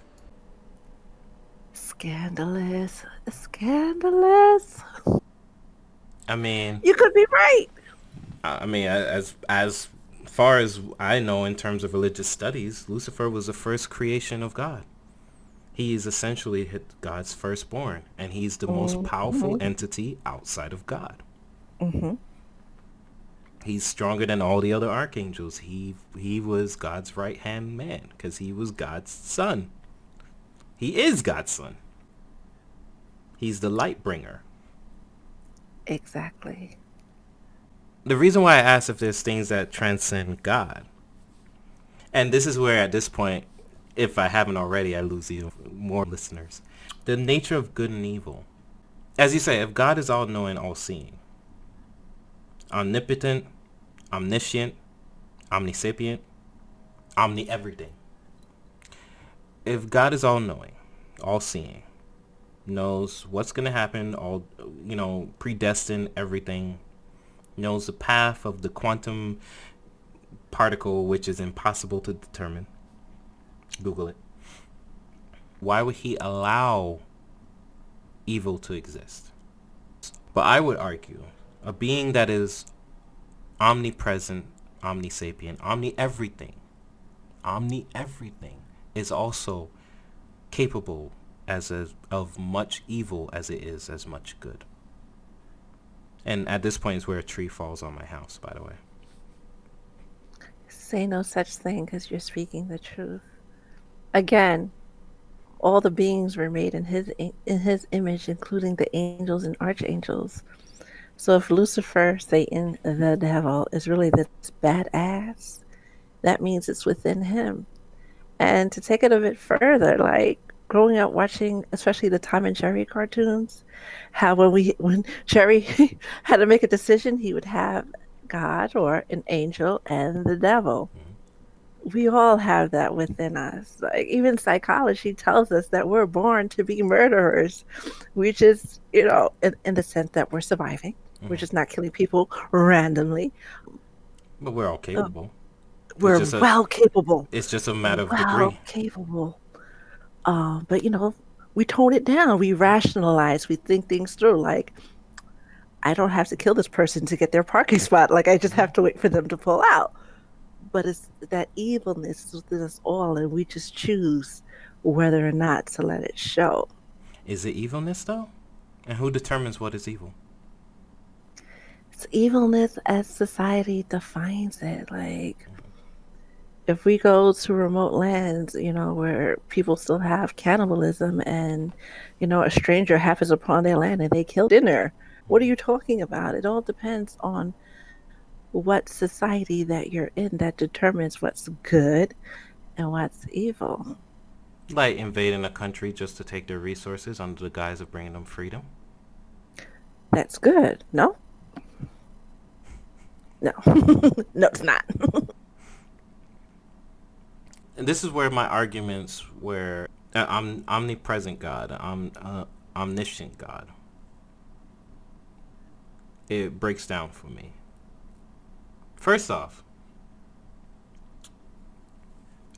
Speaker 2: Scandalous. Scandalous.
Speaker 1: I mean,
Speaker 2: You could be right.
Speaker 1: as far as I know, in terms of religious studies, Lucifer was the first creation of God. He is essentially God's firstborn, and he's the most powerful
Speaker 2: Mm-hmm.
Speaker 1: entity outside of God.
Speaker 2: Mm-hmm.
Speaker 1: He's stronger than all the other archangels. He was God's right hand man because he was God's son. He is God's son. He's the light bringer.
Speaker 2: Exactly.
Speaker 1: The reason why I asked if there's things that transcend God, and this is where at this point, if I haven't already, I lose you more listeners. The nature of good and evil. As you say, if God is all-knowing, all-seeing, omnipotent, omniscient, omniscipient, omni-everything. If God is all-knowing, all-seeing, knows what's going to happen, all, predestined everything, knows the path of the quantum particle, which is impossible to determine. Google it. Why would he allow evil to exist? But I would argue a being that is omnipresent, omnisapient, omni-everything is also capable of much evil as it is as much good. And at this point is where a tree falls on my house, by the way.
Speaker 2: Say no such thing because you're speaking the truth. Again, all the beings were made in his image, including the angels and archangels. So if Lucifer, Satan, the devil, is really this badass, that means it's within him. And to take it a bit further, like growing up watching, especially the Tom and Jerry cartoons, how when Jerry had to make a decision, he would have God or an angel and the devil. We all have that within us. Like even psychology tells us that we're born to be murderers. We just, in the sense that we're surviving. We're just not killing people randomly.
Speaker 1: But we're all capable.
Speaker 2: We're well capable.
Speaker 1: It's just a matter of
Speaker 2: Well
Speaker 1: degree.
Speaker 2: capable. But we tone it down. We rationalize. We think things through. Like I don't have to kill this person to get their parking spot. Like I just have to wait for them to pull out. But it's that evilness is within us all, and we just choose whether or not to let it show.
Speaker 1: Is it evilness though? And who determines what is evil?
Speaker 2: It's evilness as society defines it. Like if we go to remote lands, where people still have cannibalism and, a stranger happens upon their land and they kill dinner, what are you talking about? It all depends on what society that you're in that determines what's good and what's evil.
Speaker 1: Like invading a country just to take their resources under the guise of bringing them freedom.
Speaker 2: That's good. No? No. No, it's not.
Speaker 1: And this is where my arguments where I'm omnipresent God, I'm omniscient God. It breaks down for me. First off,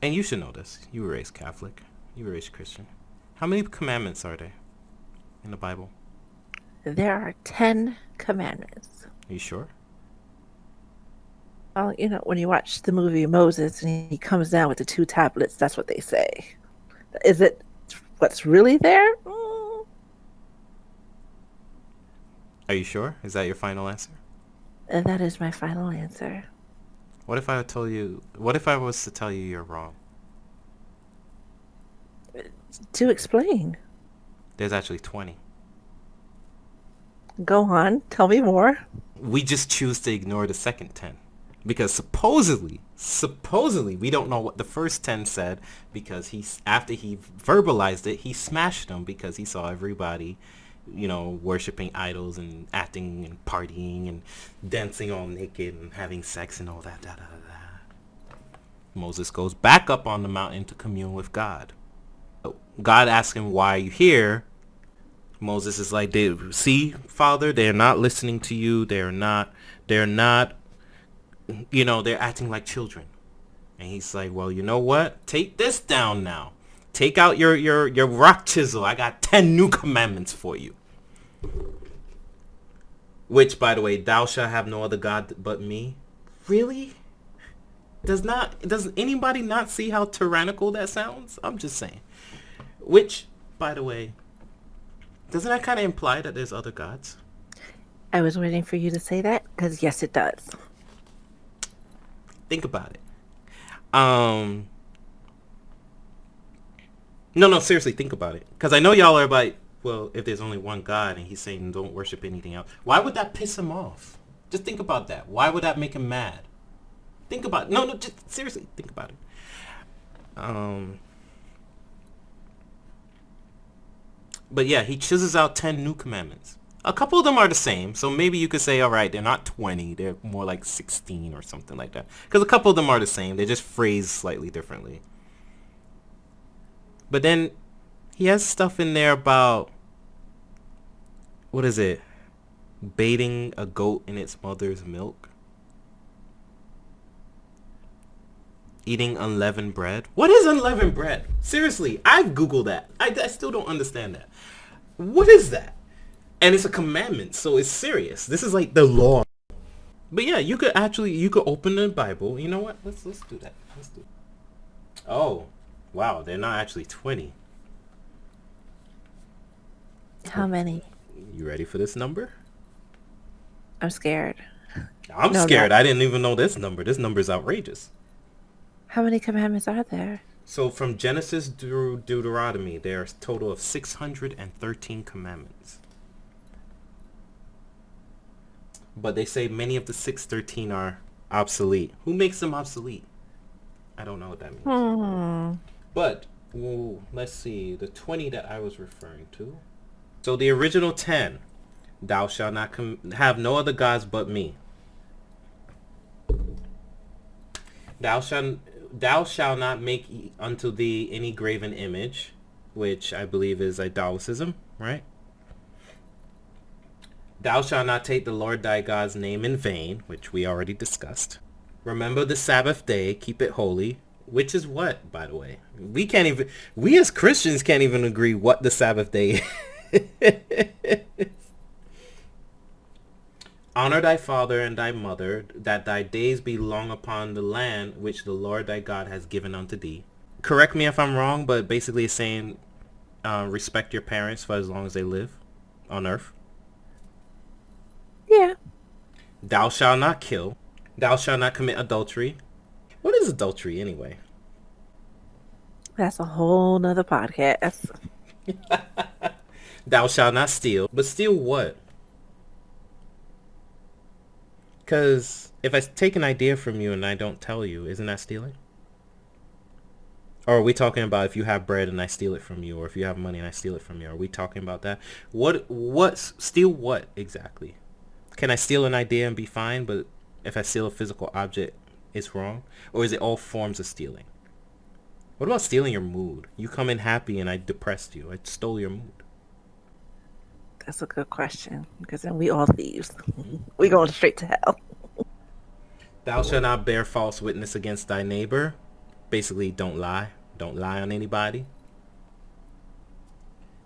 Speaker 1: and you should know this, you were raised Catholic, you were raised Christian. How many commandments are there in the Bible?
Speaker 2: There are 10 commandments.
Speaker 1: Are you sure?
Speaker 2: Well, when you watch the movie Moses and he comes down with the 2 tablets, that's what they say. Is it what's really there?
Speaker 1: Are you sure? Is that your final answer?
Speaker 2: And that is my final answer.
Speaker 1: What if I was to tell you you're wrong?
Speaker 2: To explain.
Speaker 1: There's actually 20.
Speaker 2: Go on. Tell me more.
Speaker 1: We just choose to ignore the second 10. Because supposedly, we don't know what the first 10 said because after he verbalized it, he smashed them because he saw everybody, worshiping idols and acting and partying and dancing all naked and having sex and all that. Moses goes back up on the mountain to commune with God. God asks him, why are you here? Moses is like, see, Father, they're not listening to you. They're not, they're acting like children. And he's like, well, you know what? Take this down now. Take out your rock chisel. I got 10 new commandments for you. Which, by the way, thou shalt have no other God but me. Really? Does anybody not see how tyrannical that sounds? I'm just saying. Which, by the way, doesn't that kind of imply that there's other gods?
Speaker 2: I was waiting for you to say that because yes, it does.
Speaker 1: Think about it. No, seriously, think about it. Because I know y'all are like, well, if there's only one God and he's saying don't worship anything else, why would that piss him off? Just think about that. Why would that make him mad? Think about it. No, just seriously, think about it. But yeah, he chisels out 10 new commandments. A couple of them are the same, so maybe you could say, all right, they're not 20, they're more like 16 or something like that. Because a couple of them are the same, they're just phrased slightly differently. But then he has stuff in there about, what is it? Bathing a goat in its mother's milk. Eating unleavened bread. What is unleavened bread? Seriously, I've Googled that. I still don't understand that. What is that? And it's a commandment, so it's serious. This is like the law. But yeah, you could open the Bible. You know what? Let's do that. Let's do it. Oh, wow, they're not actually 20.
Speaker 2: How many?
Speaker 1: You ready for this number?
Speaker 2: I'm scared.
Speaker 1: I'm scared. I didn't even know this number. This number is outrageous.
Speaker 2: How many commandments are there?
Speaker 1: So from Genesis through Deuteronomy, there's a total of 613 commandments. But they say many of the 613 are obsolete. Who makes them obsolete? I don't know what that means. But, let's see. The 20 that I was referring to. So the original 10. Thou shalt not have no other gods but me. Thou shalt not make unto thee any graven image, which I believe is idolatism, right? Thou shalt not take the Lord thy God's name in vain, which we already discussed. Remember the Sabbath day, keep it holy, which is what, by the way? We as Christians can't even agree what the Sabbath day is. Honor thy father and thy mother, that thy days be long upon the land which the Lord thy God has given unto thee. Correct me if I'm wrong, but basically it's saying respect your parents for as long as they live on earth.
Speaker 2: Yeah.
Speaker 1: Thou shalt not kill. Thou shalt not commit adultery. What is adultery anyway?
Speaker 2: That's a whole nother podcast.
Speaker 1: Thou shalt not steal. But steal what? Because if I take an idea from you and I don't tell you, isn't that stealing? Or are we talking about if you have bread and I steal it from you, or if you have money and I steal it from you? Are we talking about that? Steal what exactly? Can I steal an idea and be fine, but if I steal a physical object, it's wrong? Or is it all forms of stealing? What about stealing your mood? You come in happy and I depressed you. I stole your mood.
Speaker 2: That's a good question, because then we all thieves. We going straight to hell.
Speaker 1: Thou shalt not bear false witness against thy neighbor. Basically, don't lie. Don't lie on anybody.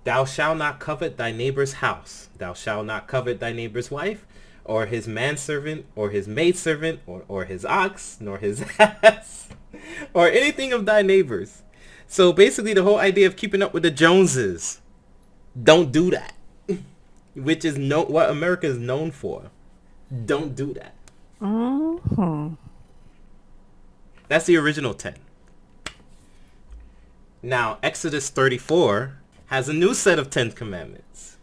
Speaker 1: Thou shalt not covet thy neighbor's house. Thou shalt not covet thy neighbor's wife, or his manservant, or his maidservant, or his ox, nor his ass, or anything of thy neighbor's. So basically the whole idea of keeping up with the Joneses. Don't do that. Which is what America is known for. Don't do that.
Speaker 2: Mm-hmm.
Speaker 1: That's the original 10. Now, Exodus 34 has a new set of 10 commandments.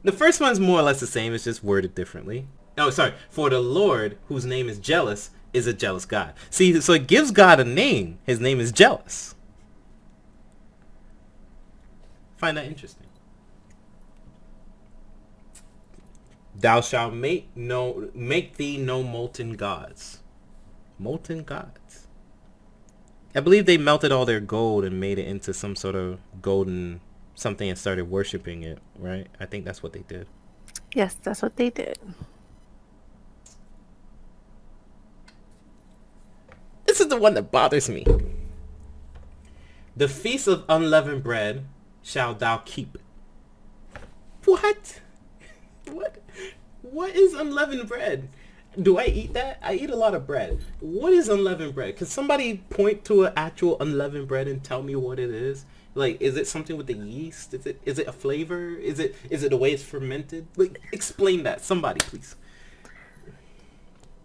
Speaker 1: The first one's more or less the same. It's just worded differently. Oh, sorry. For the Lord, whose name is jealous, is a jealous God. See, so it gives God a name. His name is jealous. Find that interesting. Thou shalt make thee no molten gods. Molten gods. I believe they melted all their gold and made it into some sort of golden something and started worshiping it, right? I think that's what they did.
Speaker 2: Yes, that's what they did.
Speaker 1: This is the one that bothers me. The feast of unleavened bread shalt thou keep. What? What is unleavened bread? Do I eat that? I eat a lot of bread. What is unleavened bread? Could somebody point to an actual unleavened bread and tell me what it is? Like, is it something with the yeast? Is it a flavor? Is it the way it's fermented? Like, explain that. Somebody, please.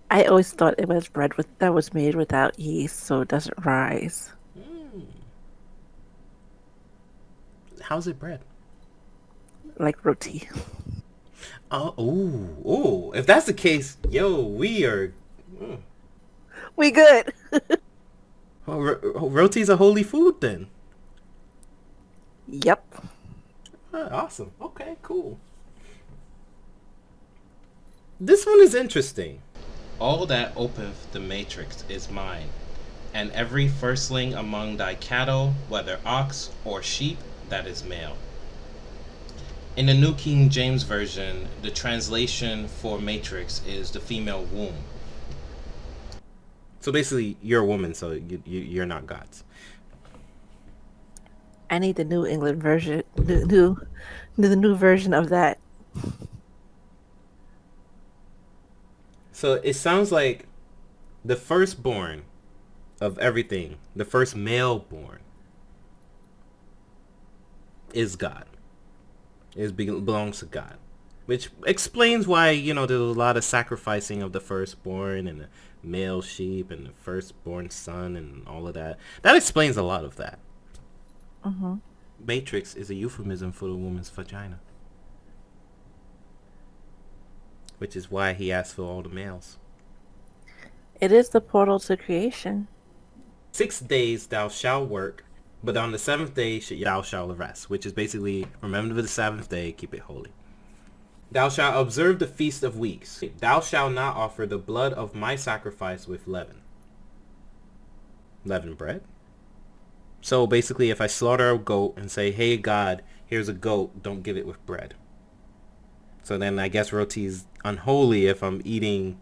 Speaker 2: I always thought it was bread that was made without yeast, so it doesn't rise.
Speaker 1: How's it bread?
Speaker 2: Like roti.
Speaker 1: Oh, if that's the case, yo, we are...
Speaker 2: We good.
Speaker 1: Roti's a holy food then.
Speaker 2: Yep.
Speaker 1: Awesome. Okay, cool. This one is interesting. All that openeth the matrix is mine, and every firstling among thy cattle, whether ox or sheep, that is male. In the New King James Version, the translation for matrix is the female womb. So basically, you're a woman, so you're not gods.
Speaker 2: I need the New England version, the new version of that.
Speaker 1: So it sounds like the firstborn of everything, the first male born, is God. It belongs to God. Which explains why, there's a lot of sacrificing of the firstborn and the male sheep and the firstborn son and all of that. That explains a lot of that.
Speaker 2: Mm-hmm.
Speaker 1: Matrix is a euphemism for the woman's vagina. Which is why he asked for all the males.
Speaker 2: It is the portal to creation.
Speaker 1: 6 days thou shalt work, but on the 7th day thou shalt rest, which is basically, remember the 7th day, keep it holy. Thou shalt observe the feast of weeks. Thou shalt not offer the blood of my sacrifice with leaven. Leavened bread? So basically, if I slaughter a goat and say, hey God, here's a goat, don't give it with bread. So then I guess roti is unholy if I'm eating,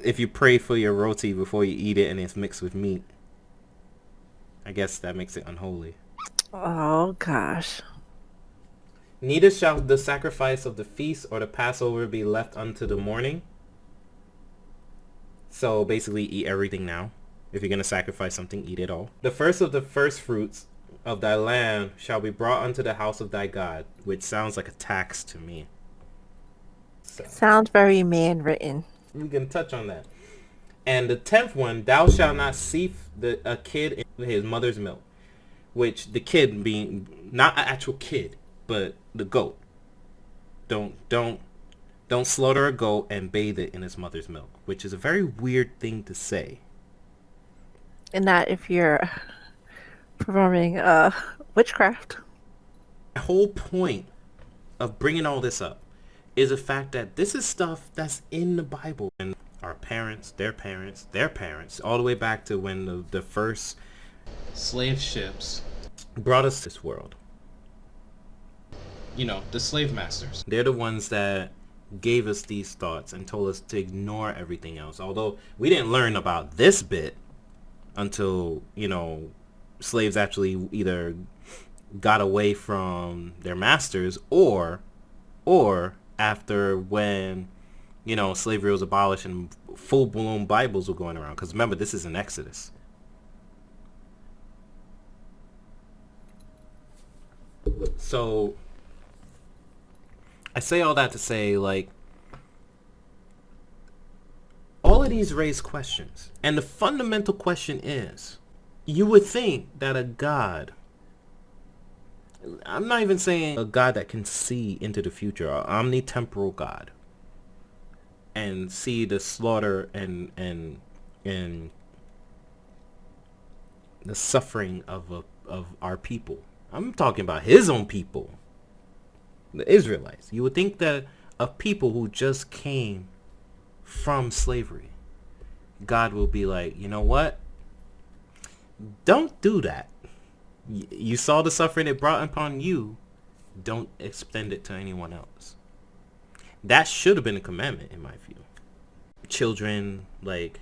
Speaker 1: if you pray for your roti before you eat it and it's mixed with meat. I guess that makes it unholy.
Speaker 2: Oh, gosh.
Speaker 1: Neither shall the sacrifice of the feast or the Passover be left unto the morning. So basically eat everything now. If you're going to sacrifice something, eat it all. The first of the first fruits of thy land shall be brought unto the house of thy God, which sounds like a tax to me. So,
Speaker 2: sounds very man-written.
Speaker 1: We can touch on that. And the 10th one, thou shalt not seethe a kid in his mother's milk, which the kid being not an actual kid, but the goat. Don't Don't slaughter a goat and bathe it in its mother's milk, which is a very weird thing to say.
Speaker 2: And not if you're performing witchcraft.
Speaker 1: The whole point of bringing all this up is the fact that this is stuff that's in the Bible, and our parents, their parents, all the way back to when the first slave ships brought us to this world. You know, the slave masters. They're the ones that gave us these thoughts and told us to ignore everything else. Although we didn't learn about this bit until, you know, slaves actually either got away from their masters or after when, you know, slavery was abolished and full-blown Bibles were going around. Because remember, this is an Exodus. So I say all that to say, like, all of these raise questions. And the fundamental question is, you would think that a God, I'm not even saying a God that can see into the future, an omnitemporal God, and see the slaughter and the suffering of our people. I'm talking about his own people, the Israelites. You would think that a people who just came from slavery, God will be like, you know what? Don't do that. You saw the suffering it brought upon you. Don't extend it to anyone else. That should have been a commandment in my view. Children, like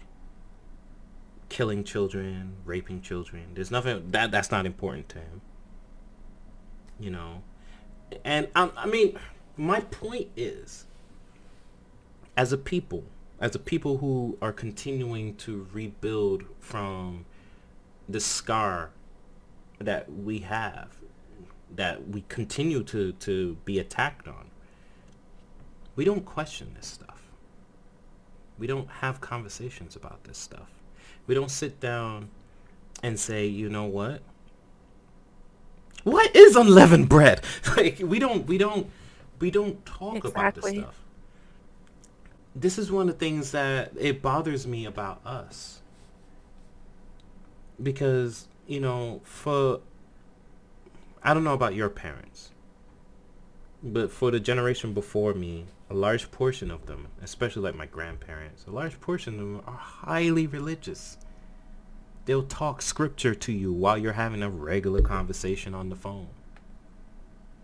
Speaker 1: killing children, raping children. There's nothing that's not important to him. You know, and I mean, my point is, as a people who are continuing to rebuild from the scar that we have, that we continue to be attacked on, we don't question this stuff. We don't have conversations about this stuff. We don't sit down and say, you know what? What is unleavened bread? Like, we don't talk about this stuff. This is one of the things that it bothers me about us. Because, you know, I don't know about your parents, but for the generation before me, a large portion of them, especially like my grandparents, a large portion of them are highly religious. They'll talk scripture to you while you're having a regular conversation on the phone.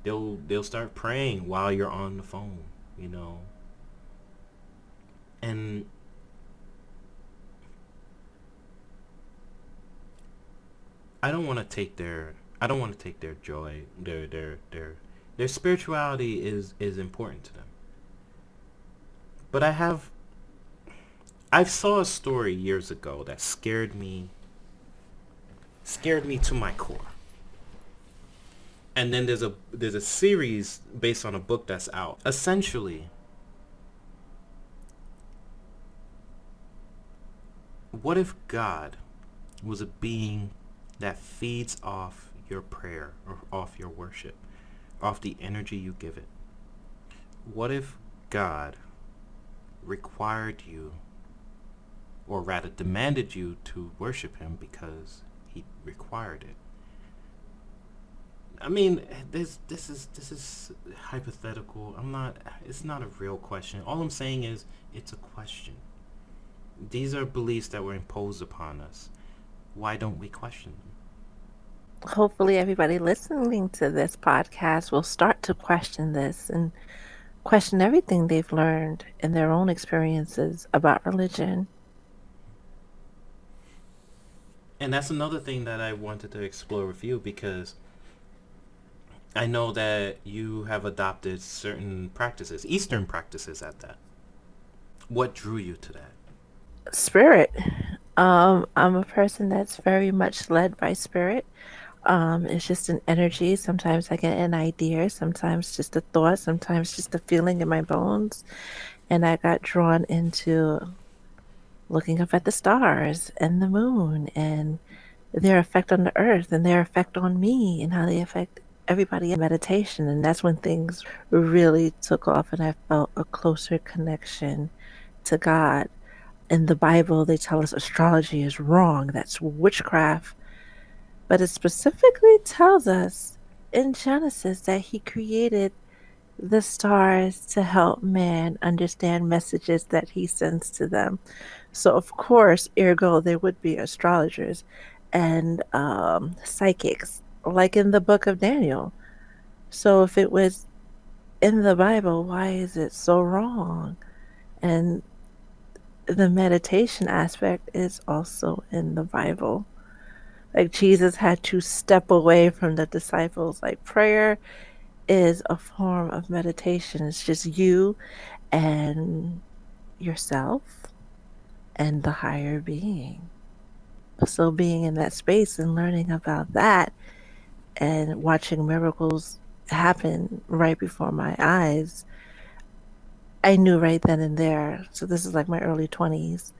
Speaker 1: They'll start praying while you're on the phone, you know. And I don't want to take their joy, their spirituality is important to them. But I saw a story years ago that scared me to my core. And then there's a series based on a book that's out. Essentially, what if God was a being that feeds off your prayer or off your worship, off the energy you give it? What if God required you, or rather demanded you to worship him because he required it? I mean, this is hypothetical. It's not a real question. All I'm saying is it's a question. These are beliefs that were imposed upon us. Why don't we question them?
Speaker 2: Hopefully, everybody listening to this podcast will start to question this and question everything they've learned in their own experiences about religion.
Speaker 1: And that's another thing that I wanted to explore with you, because I know that you have adopted certain practices, Eastern practices at that. What drew you to that?
Speaker 2: Spirit. I'm a person that's very much led by spirit. It's just an energy. Sometimes I get an idea, sometimes just a thought, sometimes just a feeling in my bones. And I got drawn into looking up at the stars and the moon and their effect on the earth and their effect on me and how they affect everybody in meditation, and that's when things really took off, and I felt a closer connection to God. In the Bible, they tell us astrology is wrong, that's witchcraft, but it specifically tells us in Genesis that He created the stars to help man understand messages that He sends to them. So, of course, ergo, there would be astrologers and psychics, like in the book of Daniel. So, if it was in the Bible, why is it so wrong? And the meditation aspect is also in the Bible. Like Jesus had to step away from the disciples. Like prayer is a form of meditation. It's just you and yourself and the higher being. So being in that space and learning about that and watching miracles happen right before my eyes, I knew right then and there. So this is like my early 20s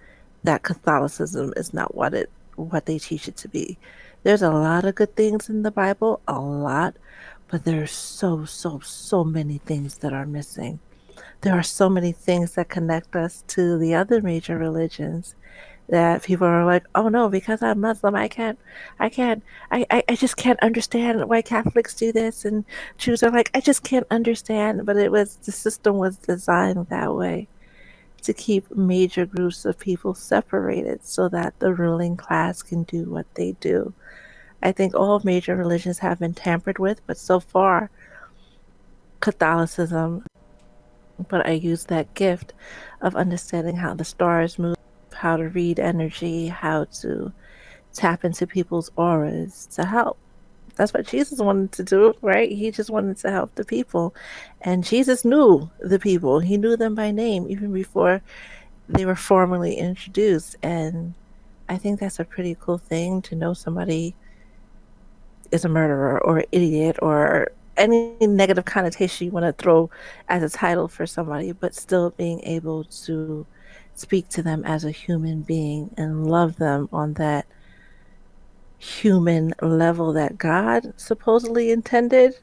Speaker 2: that Catholicism is not what they teach it to be. There's a lot of good things in the Bible, a lot, but there's so many things that are missing. There are so many things that connect us to the other major religions that people are like, oh no, because I'm Muslim, I can't, I just can't understand why Catholics do this. And Jews are like, I just can't understand. But the system was designed that way to keep major groups of people separated so that the ruling class can do what they do. I think all major religions have been tampered with, but so far, Catholicism, but I use that gift of understanding how the stars move, how to read energy, how to tap into people's auras to help. That's what Jesus wanted to do, right? He just wanted to help the people. And Jesus knew the people, He knew them by name even before they were formally introduced. And I think that's a pretty cool thing to know somebody is a murderer or an idiot or any negative connotation you want to throw as a title for somebody, but still being able to speak to them as a human being and love them on that human level that God supposedly intended.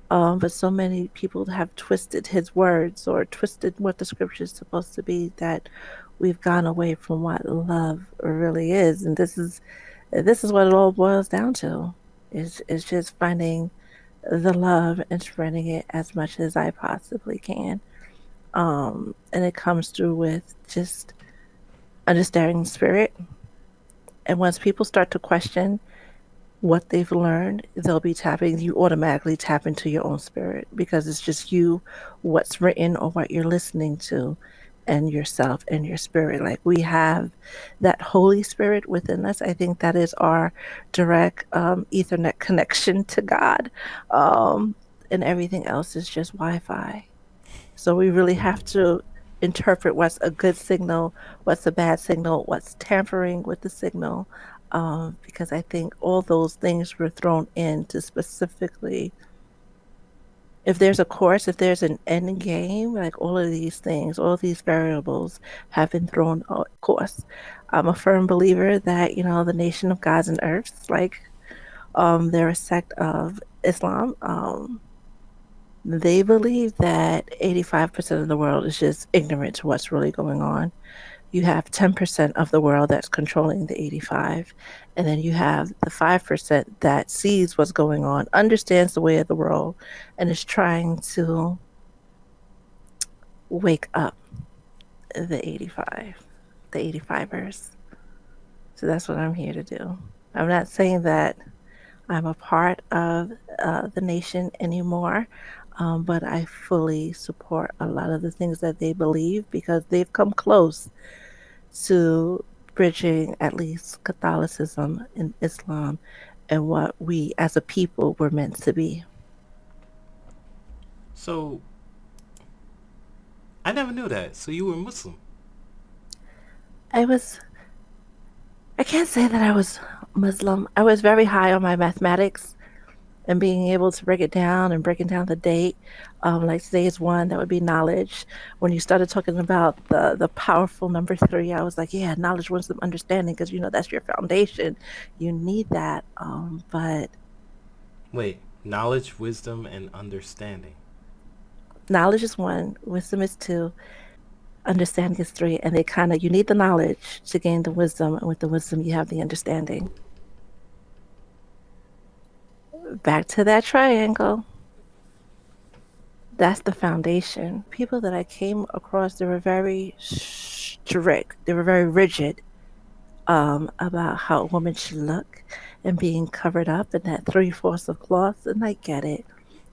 Speaker 2: But so many people have twisted His words or twisted what the scripture is supposed to be that we've gone away from what love really is. And this is what it all boils down to. Is just finding the love and spreading it as much as I possibly can. And it comes through with just understanding spirit. And once people start to question what they've learned, you automatically tap into your own spirit because it's just you, what's written or what you're listening to, and yourself and your spirit. Like we have that Holy Spirit within us. I think that is our direct Ethernet connection to God. And everything else is just Wi Fi. So we really have to interpret what's a good signal, what's a bad signal, what's tampering with the signal, because I think all those things were thrown in to specifically, if there's a course, if there's an end game, like all of these things, all of these variables have been thrown out course. I'm a firm believer that, the nation of gods and earths, like they're a sect of Islam. They believe that 85% of the world is just ignorant to what's really going on. You have 10% of the world that's controlling the 85, and then you have the 5% that sees what's going on, understands the way of the world, and is trying to wake up the 85ers. So that's what I'm here to do. I'm not saying that I'm a part of the nation anymore, but I fully support a lot of the things that they believe because they've come close to bridging at least Catholicism and Islam and what we as a people were meant to be.
Speaker 1: So I never knew that. So you were Muslim.
Speaker 2: I was, I can't say that I was Muslim. I was very high on my mathematics and being able to break it down and breaking down the date. Like today is one, that would be knowledge. When you started talking about the powerful number three, I was like, yeah, knowledge, wisdom, understanding, because that's your foundation. You need that. But
Speaker 1: Wait, Knowledge, wisdom, and understanding.
Speaker 2: Knowledge is one, wisdom is two, understanding is three, and they kind of, you need the knowledge to gain the wisdom, and with the wisdom, you have the understanding. Back to that triangle. That's the foundation. People that I came across, they were very strict, they were very rigid about how a woman should look and being covered up in that three-fourths of cloth. And I get it.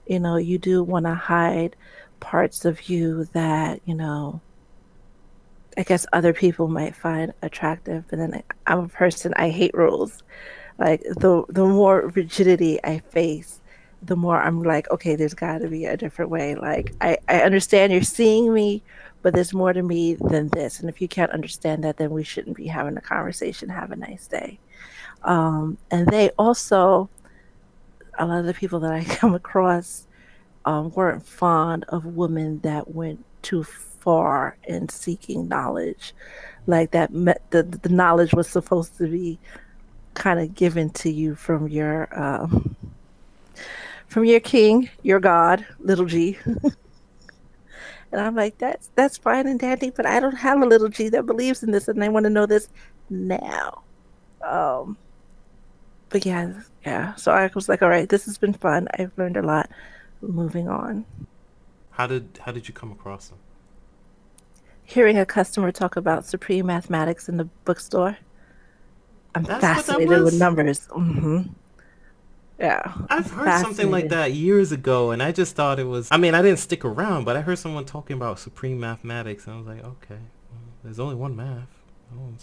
Speaker 2: You do want to hide parts of you that, I guess other people might find attractive. But then I'm a person, I hate rules. Like the more rigidity I face, the more I'm like, okay, there's got to be a different way. Like I understand you're seeing me, but there's more to me than this. And if you can't understand that, then we shouldn't be having a conversation. Have a nice day. And they also, a lot of the people that I come across weren't fond of women that went too far in seeking knowledge. Like that, the knowledge was supposed to be kind of given to you from your king, your god, little g. And I'm like, that's fine and dandy, but I don't have a little g that believes in this, and I want to know this now. Um, but yeah. So I was like, all right, this has been fun. I've learned a lot. Moving on.
Speaker 1: How did you come across them?
Speaker 2: Hearing a customer talk about supreme mathematics in the bookstore. I'm
Speaker 1: That's what that
Speaker 2: fascinated with
Speaker 1: was.
Speaker 2: numbers. Yeah, I'm
Speaker 1: I've heard something like
Speaker 2: fascinated.
Speaker 1: that years ago, and I just thought it was. I mean, I didn't stick around, but I heard someone talking about supreme mathematics, and I was like, okay, well, there's only one math. Oh,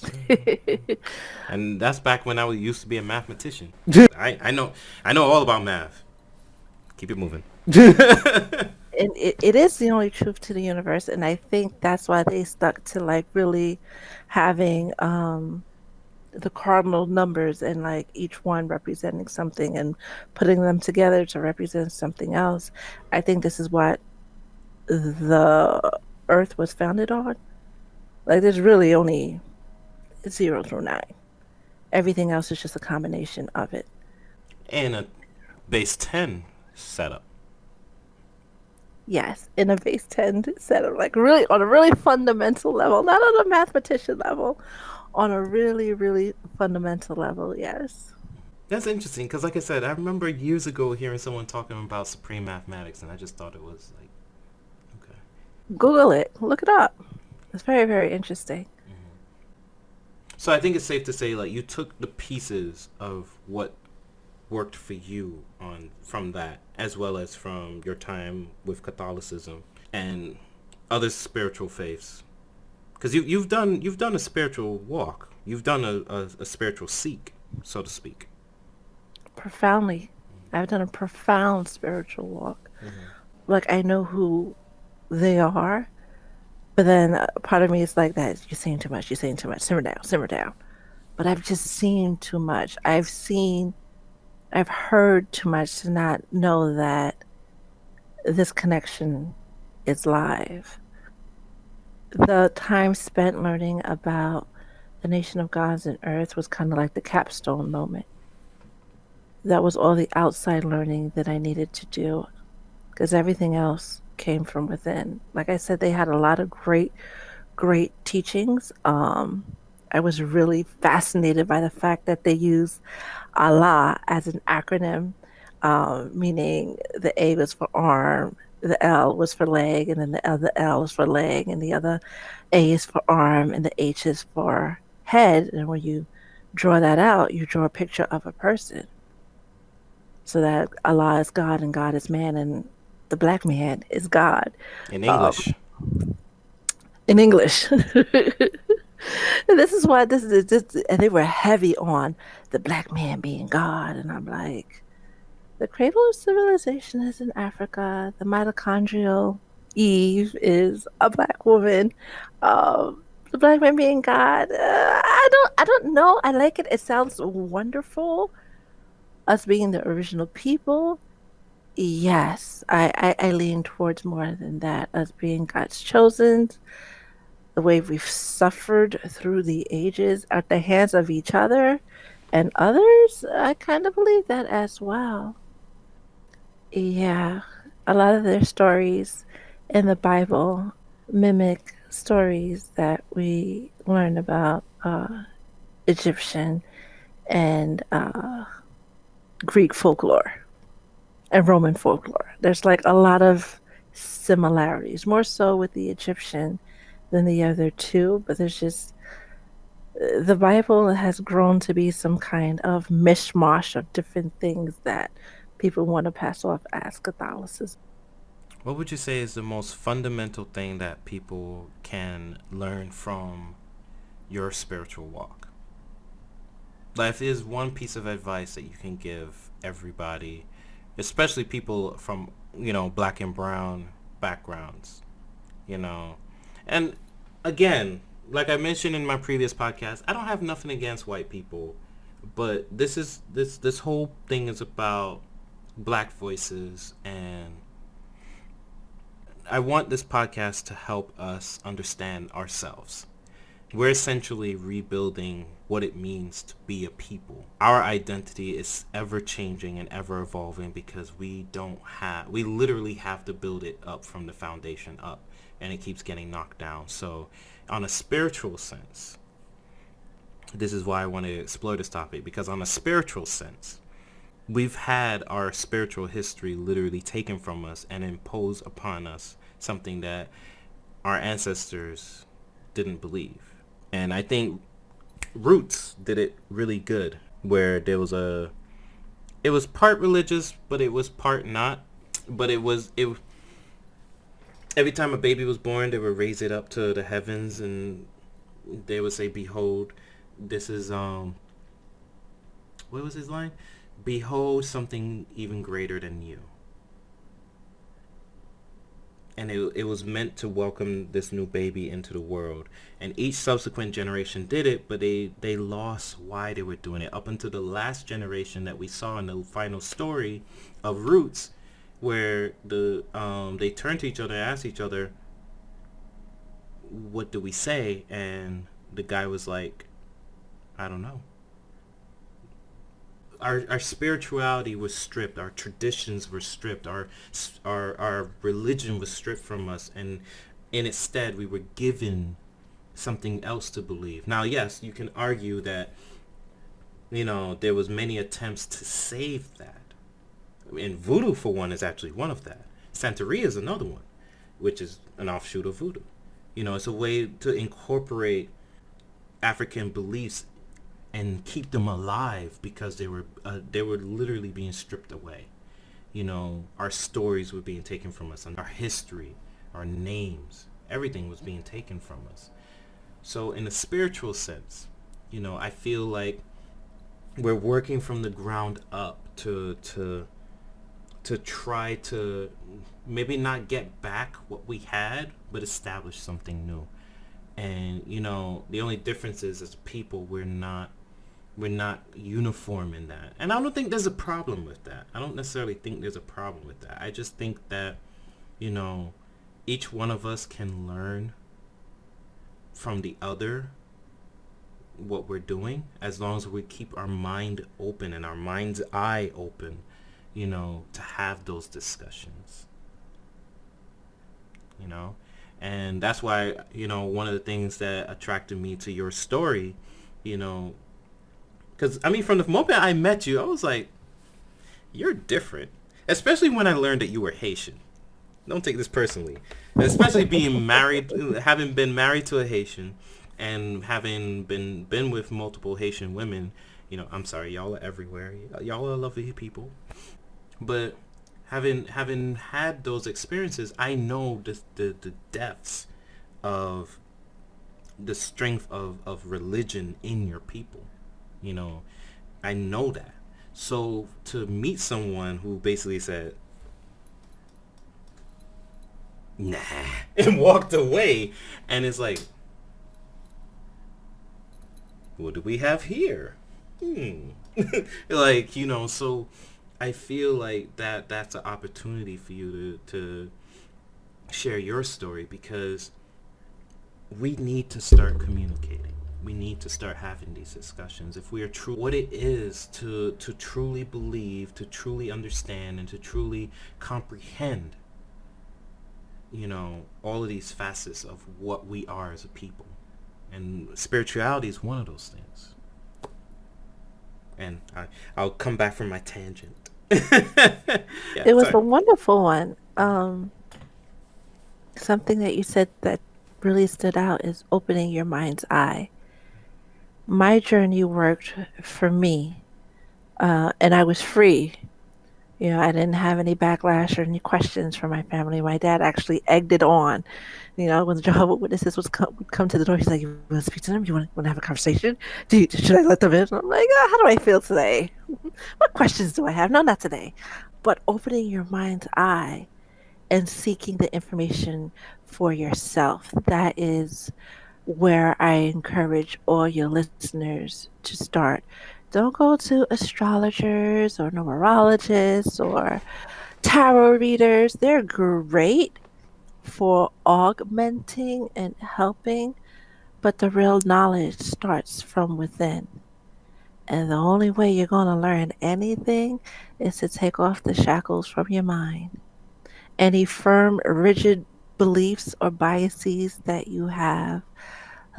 Speaker 1: and that's back when I used to be a mathematician. I know all about math. Keep it moving.
Speaker 2: And it is the only truth to the universe, and I think that's why they stuck to like really having the cardinal numbers and like each one representing something and putting them together to represent something else. I think this is what the earth was founded on. Like there's really only 0 through 9. Everything else is just a combination of it.
Speaker 1: And a base 10 setup.
Speaker 2: Yes, in a base 10 setup, like really on a really fundamental level, not on a mathematician level, on a really, really fundamental level, yes.
Speaker 1: That's interesting because, like I said, I remember years ago hearing someone talking about supreme mathematics, and I just thought it was like, okay.
Speaker 2: Google it, look it up. It's very, very interesting.
Speaker 1: So I think it's safe to say, like, you took the pieces of what worked for you on from that, as well as from your time with Catholicism and other spiritual faiths. Because you've done a spiritual walk. You've done a spiritual seek, so to speak.
Speaker 2: Profoundly. I've done a profound spiritual walk. Like, I know who they are, but then part of me is like, that you're saying too much, you're saying too much. Simmer down, simmer down. But I've just seen too much. I've heard too much to not know that this connection is live. The time spent learning about the nation of gods and earth was kind of like the capstone moment. That was all the outside learning that I needed to do because everything else came from within. Like I said, they had a lot of great, great teachings. I was really fascinated by the fact that they use Allah as an acronym, meaning the A was for arm, the L was for leg, and then the other L is for leg, and the other A is for arm, and the H is for head. And when you draw that out, you draw a picture of a person. So that Allah is God and God is man, and the black man is God.
Speaker 1: In
Speaker 2: Um,
Speaker 1: English.
Speaker 2: in English. This is why this is just, and they were heavy on the black man being God, and I'm like, the cradle of civilization is in Africa. The mitochondrial Eve is a black woman. The black man being God. I don't know. I like it. It sounds wonderful. Us being the original people. Yes, I lean towards more than that. Us being God's chosen, the way we've suffered through the ages at the hands of each other and others, I kind of believe that as well. Yeah, a lot of their stories in the Bible mimic stories that we learn about Egyptian and Greek folklore and Roman folklore. There's like a lot of similarities, more so with the Egyptian than the other two, but there's just the Bible has grown to be some kind of mishmash of different things that people want to pass off as Catholicism.
Speaker 1: What would you say is the most fundamental thing that people can learn from your spiritual walk? Like, if there's one piece of advice that you can give everybody, especially people from, black and brown backgrounds, you know. And again, like I mentioned in my previous podcast, I don't have nothing against white people, but this whole thing is about black voices, and I want this podcast to help us understand ourselves. We're essentially rebuilding what it means to be a people. Our identity is ever changing and ever evolving because we literally have to build it up from the foundation up, and it keeps getting knocked down. So on a spiritual sense, this is why I want to explore this topic, because on a spiritual sense, we've had our spiritual history literally taken from us and imposed upon us something that our ancestors didn't believe. And I think Roots did it really good, where it was part religious, but it was part not. But it every time a baby was born, they would raise it up to the heavens, and they would say, "Behold, this is what was his line? Behold, something even greater than you." And it was meant to welcome this new baby into the world. And each subsequent generation did it, but they lost why they were doing it up until the last generation that we saw in the final story of Roots, where they turned to each other and asked each other, "What do we say?" And the guy was like, "I don't know." Our spirituality was stripped, our traditions were stripped, our religion was stripped from us, and instead we were given something else to believe. Now, yes, you can argue that there was many attempts to save that, and voodoo for one is actually one of that. Santeria is another one, which is an offshoot of voodoo. It's a way to incorporate African beliefs and keep them alive, because they were literally being stripped away. Our stories were being taken from us, and our history, our names, everything was being taken from us. So in a spiritual sense, I feel like we're working from the ground up to try to maybe not get back what we had, but establish something new. And the only difference is, as people, we're not uniform in that. And I don't think there's a problem with that. I don't necessarily think there's a problem with that. I just think that, each one of us can learn from the other what we're doing, as long as we keep our mind open and our mind's eye open, to have those discussions. you know and that's why one of the things that attracted me to your story, you know because I mean, from the moment I met you, I was like, you're different, especially when I learned that you were Haitian. Don't take this personally, especially being married, having been married to a Haitian, and having been with multiple Haitian women. I'm sorry, y'all are everywhere, y'all are lovely people, but having had those experiences, I know the depths of the strength of religion in your people. you know I know that. So to meet someone who basically said nah and walked away, and it's like, what do we have here? Like, so I feel like that's an opportunity for you to share your story, because we need to start communicating. We need to start having these discussions if we are true. What it is to truly believe, to truly understand, and to truly comprehend, all of these facets of what we are as a people. And spirituality is one of those things. And I'll come back from my tangent. Yeah,
Speaker 2: It was
Speaker 1: sorry.
Speaker 2: a wonderful one. Something that you said that really stood out is opening your mind's eye. My journey worked for me, and I was free. I didn't have any backlash or any questions from my family. My dad actually egged it on. When the Jehovah's Witnesses would come to the door, he's like, "You want to speak to them? You want to have a conversation? Should I let them in?" I'm like, "How do I feel today? What questions do I have? No, not today." But opening your mind's eye and seeking the information for yourself, that is where I encourage all your listeners to start. Don't go to astrologers or numerologists or tarot readers. They're great for augmenting and helping, but the real knowledge starts from within. And the only way you're going to learn anything is to take off the shackles from your mind. Any firm, rigid beliefs or biases that you have,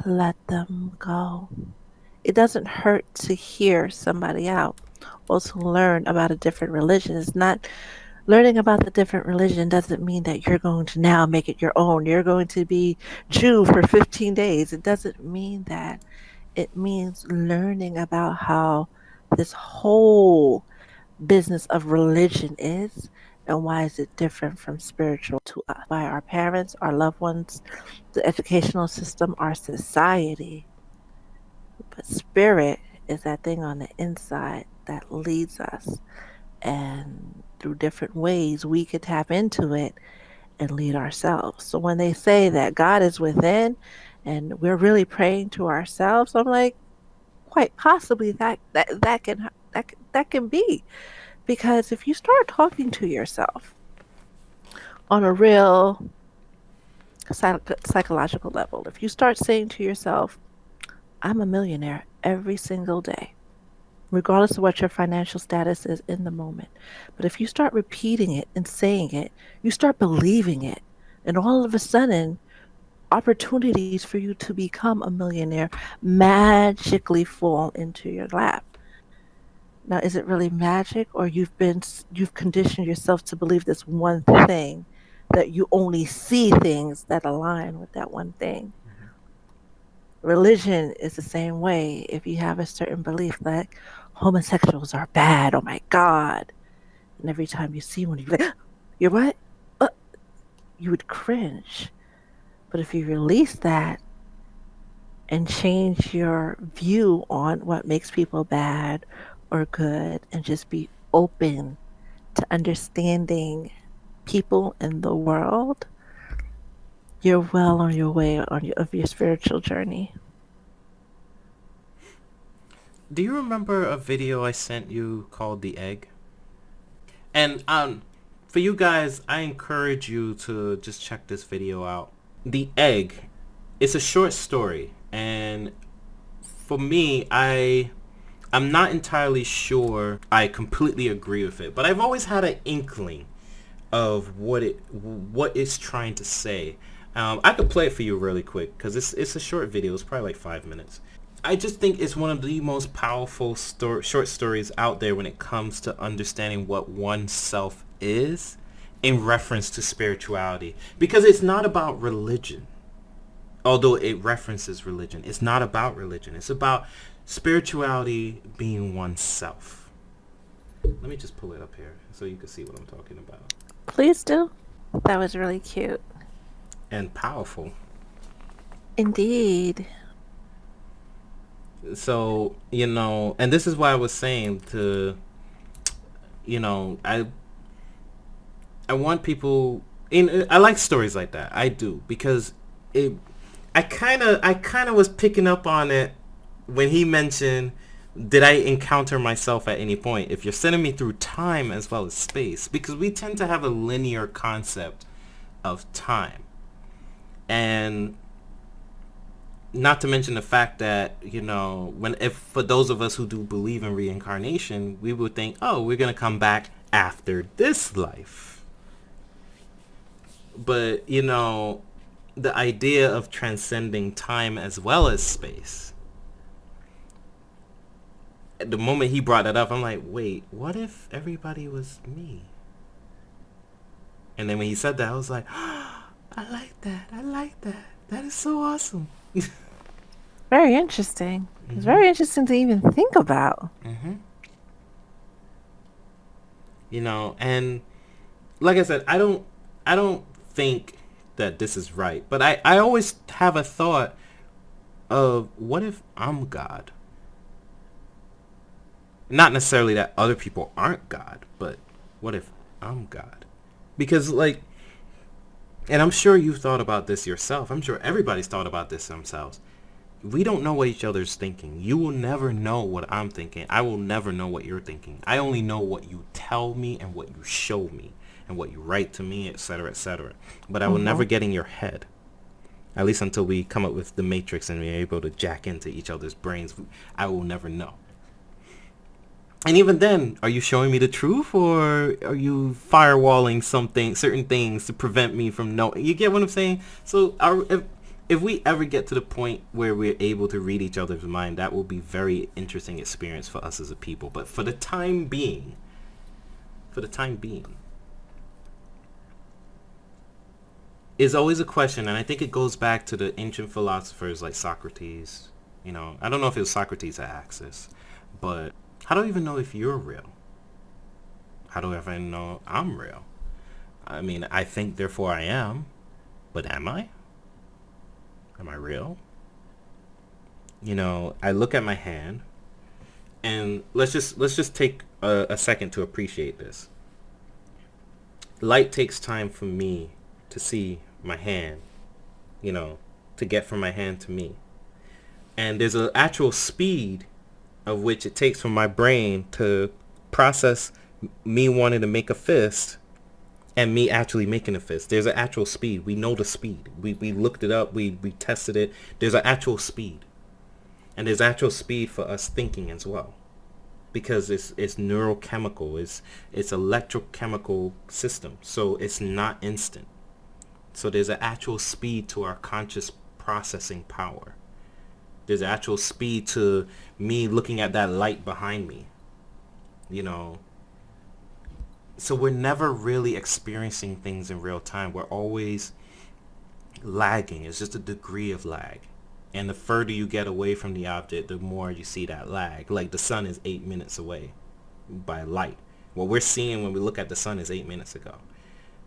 Speaker 2: let them go. It doesn't hurt to hear somebody out or to learn about a different religion. It's not learning about the different religion doesn't mean that you're going to now make it your own. You're going to be Jew for 15 days. It doesn't mean that. It means learning about how this whole business of religion is and why is it different from spiritual to us, by our parents, our loved ones, the educational system, our society. But spirit is that thing on the inside that leads us. And through different ways, we could tap into it and lead ourselves. So when they say that God is within and we're really praying to ourselves, I'm like, quite possibly that can be. Because if you start talking to yourself on a real psychological level, if you start saying to yourself, I'm a millionaire every single day, regardless of what your financial status is in the moment. But if you start repeating it and saying it, you start believing it. And all of a sudden, opportunities for you to become a millionaire magically fall into your lap. Now, is it really magic, or you've conditioned yourself to believe this one thing, that you only see things that align with that one thing? Religion is the same way. If you have a certain belief that homosexuals are bad, oh my God, and every time you see one, you're like, you're what? Uh, you would cringe. But if you release that and change your view on what makes people bad or good and just be open to understanding people in the world, you're well on your way of your spiritual journey.
Speaker 1: Do you remember a video I sent you called The Egg? And for you guys, I encourage you to just check this video out. The Egg, it's a short story, and for me, I'm not entirely sure I completely agree with it, but I've always had an inkling of what it's trying to say. I could play it for you really quick because it's a short video. It's probably like 5 minutes. I just think it's one of the most powerful short stories out there when it comes to understanding what oneself is in reference to spirituality. Because it's not about religion. Although it references religion. It's not about religion. It's about spirituality being oneself. Let me just pull it up here so you can see what I'm talking about.
Speaker 2: Please do. That was really cute.
Speaker 1: And powerful.
Speaker 2: Indeed.
Speaker 1: So, and this is why I was saying to, I want people, I like stories like that. I do, because I kind of was picking up on it when he mentioned, did I encounter myself at any point? If you're sending me through time as well as space, because we tend to have a linear concept of time. And not to mention the fact that, if for those of us who do believe in reincarnation, we would think, oh, we're going to come back after this life. But, the idea of transcending time as well as space, the moment he brought it up, I'm like, wait, what if everybody was me? And then when he said that, I was like, oh, I like that. That is so awesome.
Speaker 2: Very interesting. It's very interesting to even think about.
Speaker 1: And like I said, I don't think that this is right, but I always have a thought of, what if I'm God? Not necessarily that other people aren't God, but what if I'm God? Because, like, and I'm sure you've thought about this yourself. I'm sure everybody's thought about this themselves. We don't know what each other's thinking. You will never know what I'm thinking. I will never know what you're thinking. I only know what you tell me and what you show me and what you write to me, etc., etc. But I will never get in your head. At least until we come up with the matrix and we're able to jack into each other's brains. I will never know. And even then, are you showing me the truth, or are you firewalling certain things to prevent me from knowing? You get what I'm saying? So if we ever get to the point where we're able to read each other's mind, that will be very interesting experience for us as a people. But for the time being, is always a question, and I think it goes back to the ancient philosophers like Socrates. I don't know if it was Socrates that asked this, but how do I even know if you're real? How do I even know I'm real? I mean, I think, therefore I am, but am I? Am I real? I look at my hand, and let's just take a second to appreciate this. Light takes time for me to see my hand, to get from my hand to me. And there's an actual speed of which it takes for my brain to process me wanting to make a fist and me actually making a fist. There's an actual speed. We know the speed. We looked it up. We tested it. There's an actual speed. And there's actual speed for us thinking as well. Because it's neurochemical. It's electrochemical system. So it's not instant. So there's an actual speed to our conscious processing power. There's actual speed to me looking at that light behind me. So we're never really experiencing things in real time. We're always lagging. It's just a degree of lag. And the further you get away from the object, the more you see that lag. Like the sun is 8 minutes away by light. What we're seeing when we look at the sun is 8 minutes ago.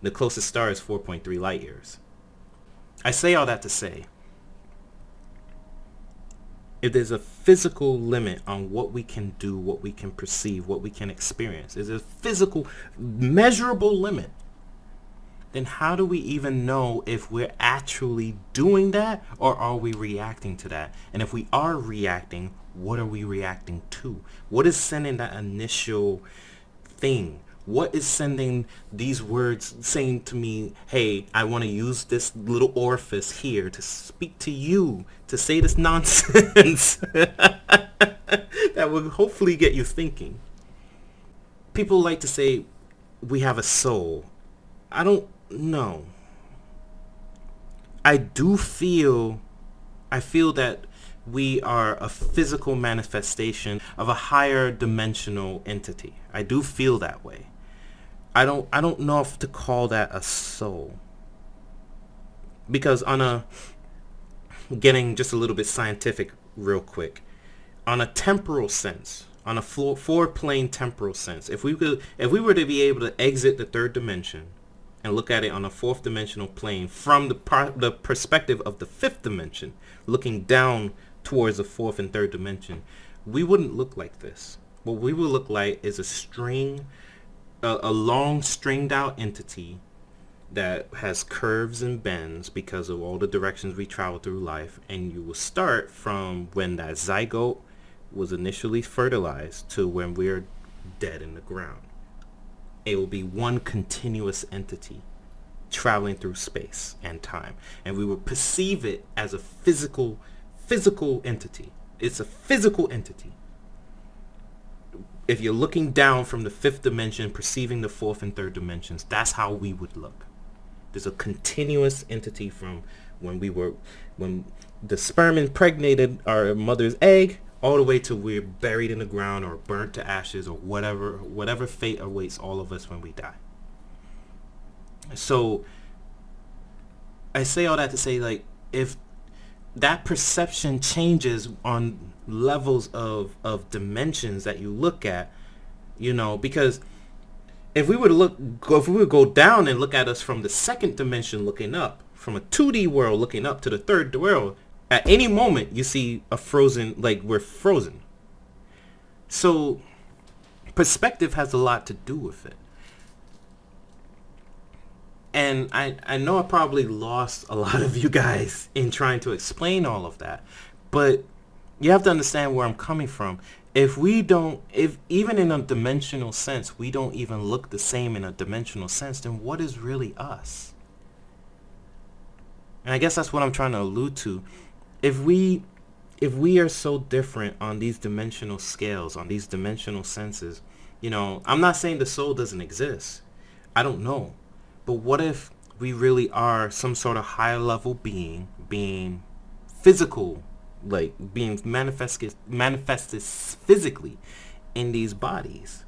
Speaker 1: The closest star is 4.3 light years. I say all that to say, if there's a physical limit on what we can do, what we can perceive, what we can experience, there's a physical, measurable limit, then how do we even know if we're actually doing that, or are we reacting to that? And if we are reacting, what are we reacting to? What is sending that initial thing? What is sending these words saying to me, hey, I want to use this little orifice here to speak to you, to say this nonsense that will hopefully get you thinking? People like to say we have a soul. I don't know. I feel that we are a physical manifestation of a higher dimensional entity. I do feel that way. I don't know if to call that a soul. Because getting just a little bit scientific real quick, on a temporal sense, on a four-plane temporal sense, if we were to be able to exit the third dimension and look at it on a fourth dimensional plane from the perspective of the fifth dimension, looking down towards the fourth and third dimension, we wouldn't look like this. What we would look like is a long stringed out entity that has curves and bends because of all the directions we travel through life, and you will start from when that zygote was initially fertilized to when we're dead in the ground. It will be one continuous entity traveling through space and time, and we will perceive it as a physical physical entity. It's a physical entity. If you're looking down from the fifth dimension, perceiving the fourth and third dimensions, that's how we would look. There's a continuous entity from when the sperm impregnated our mother's egg all the way to we're buried in the ground or burnt to ashes or whatever fate awaits all of us when we die. So I say all that to say, like, if that perception changes on levels of dimensions that you look at, because if we would go down and look at us from the second dimension looking up, from a 2D world looking up to the third world, at any moment you see a frozen, like we're frozen. So perspective has a lot to do with it. And I know I probably lost a lot of you guys in trying to explain all of that, but you have to understand where I'm coming from. If even in a dimensional sense, we don't even look the same in a dimensional sense, then what is really us? And I guess that's what I'm trying to allude to. If we are so different on these dimensional scales, on these dimensional senses, I'm not saying the soul doesn't exist. I don't know. But what if we really are some sort of higher level being physical, like being manifested physically in these bodies?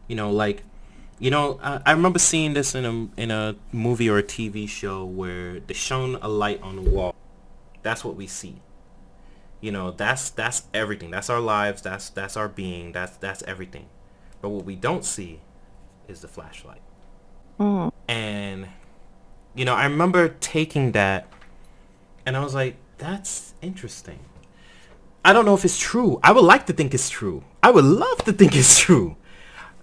Speaker 1: I remember seeing this in a movie or a TV show where they shone a light on the wall. That's what we see. That's everything. That's our lives. That's our being. That's everything. But what we don't see is the flashlight. And I remember taking that and I was like, that's interesting. I don't know if it's true. I would like to think it's true. I would love to think it's true.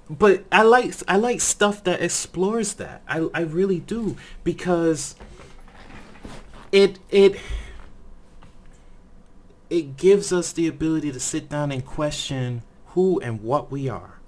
Speaker 1: But I like stuff that explores that. I really do, because it gives us the ability to sit down and question who and what we are.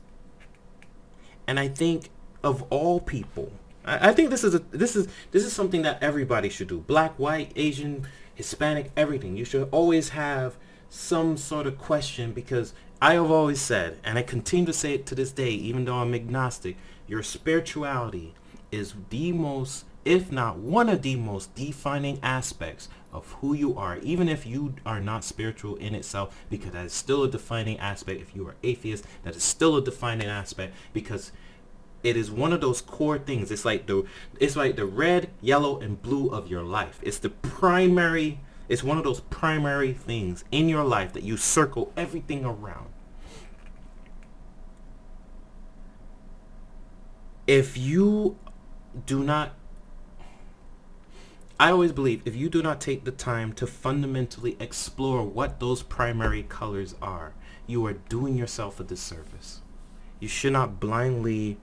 Speaker 1: And I think of all people, I think this is something that everybody should do. Black, white, Asian, Hispanic, everything. You should always have some sort of question, because I have always said, and I continue to say it to this day, even though I'm agnostic, your spirituality is the most, if not one of the most defining aspects of who you are, even if you are not spiritual in itself, because that is still a defining aspect. If you are atheist, that is still a defining aspect, because it is one of those core things. It's like the red, yellow, and blue of your life. It's one of those primary things in your life that you circle everything around. If you do not, I always believe, if you do not take the time to fundamentally explore what those primary colors are, you are doing yourself a disservice. You should not blindly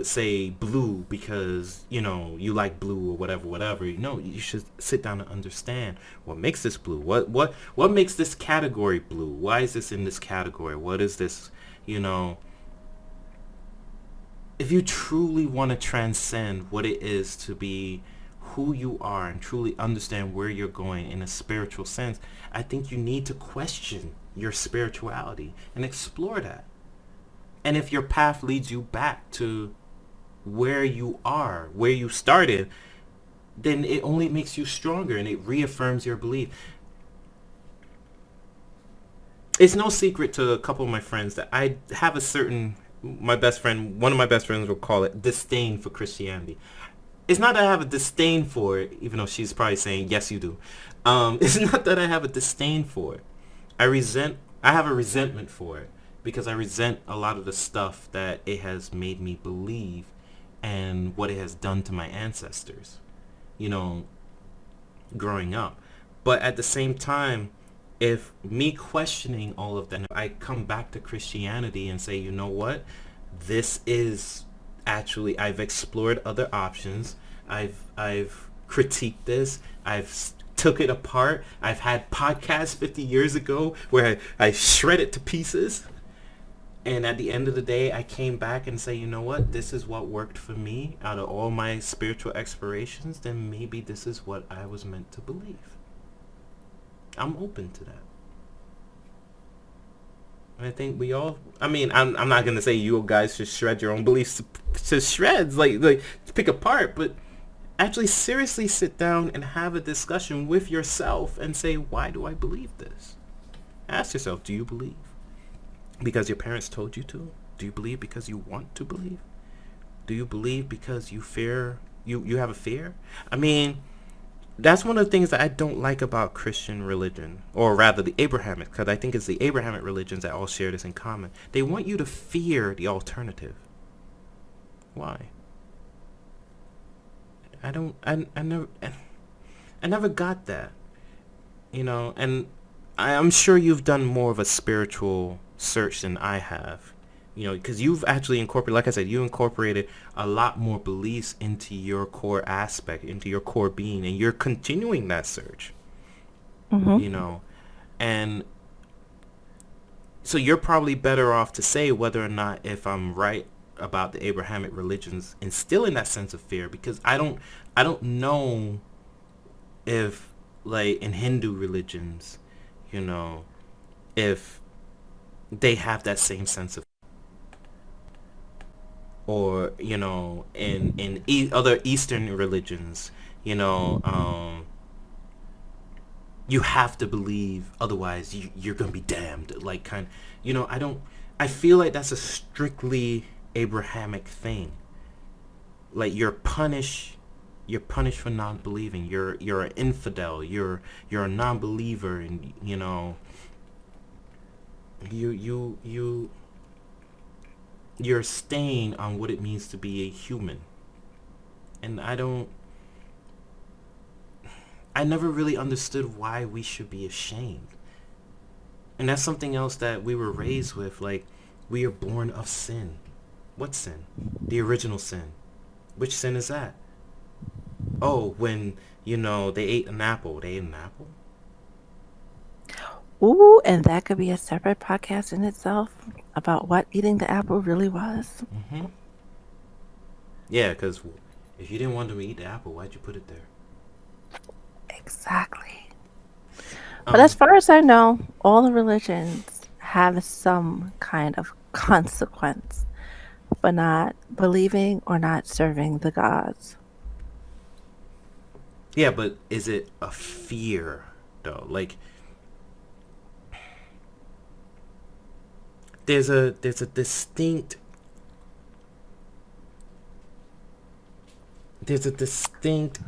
Speaker 1: say blue because you like blue or whatever. No, you should sit down and understand what makes this blue. What makes this category blue? Why is this in this category? What is this? If you truly want to transcend what it is to be who you are and truly understand where you're going in a spiritual sense, I think you need to question your spirituality and explore that. And if your path leads you back to where you are, where you started, then it only makes you stronger and it reaffirms your belief. It's no secret to a couple of my friends that I have one of my best friends will call it disdain for Christianity. It's not that I have a disdain for it, even though she's probably saying, yes, you do. It's not that I have a disdain for it. I have a resentment for it, because I resent a lot of the stuff that it has made me believe and what it has done to my ancestors, growing up. But at the same time, if me questioning all of that, I come back to Christianity and say, you know what? This is actually, I've explored other options. I've critiqued this. I've took it apart. I've had podcasts 50 years ago where I shred it to pieces. And at the end of the day, I came back and say, you know what? This is what worked for me out of all my spiritual explorations. Then maybe this is what I was meant to believe. I'm open to that. I think we all. I mean, I'm not gonna say you guys should shred your own beliefs to shreds, like to pick apart, but actually seriously sit down and have a discussion with yourself and say, why do I believe this? Ask yourself, do you believe because your parents told you to? Do you believe because you want to believe? Do you believe because you fear? You have a fear? I mean, that's one of the things that I don't like about Christian religion, or rather the Abrahamic, because I think it's the Abrahamic religions that all share this in common. They want you to fear the alternative. Why? I never got that, and I'm sure you've done more of a spiritual search than I have, because you've actually incorporated, like I said, you incorporated a lot more beliefs into your core aspect, into your core being, and you're continuing that search,
Speaker 2: Mm-hmm.
Speaker 1: and so you're probably better off to say whether or not if I'm right about the Abrahamic religions instilling that sense of fear, because I don't know if, like, in Hindu religions, you know, if they have that same sense of, or in other Eastern religions, you know, you have to believe, otherwise you're gonna be damned. Like, I don't. I feel like that's a strictly Abrahamic thing. Like, you're punished for non-believing. You're an infidel. You're a non-believer, and you you're staying on what it means to be a human. And I never really understood why we should be ashamed. And that's something else that we were raised with. Like, we are born of sin. What sin? The original sin. Which sin is that? Oh, when, they ate an apple. They ate an apple?
Speaker 2: Ooh, and that could be a separate podcast in itself about what eating the apple really was.
Speaker 1: Mm-hmm. Yeah, because if you didn't want them to eat the apple, why'd you put it there?
Speaker 2: Exactly. But as
Speaker 1: Um,
Speaker 2: far as I know, all the religions have some kind of consequence for not believing or not serving the gods.
Speaker 1: yeah, but is it a fear, though? Like, there's a distinct there's a distinct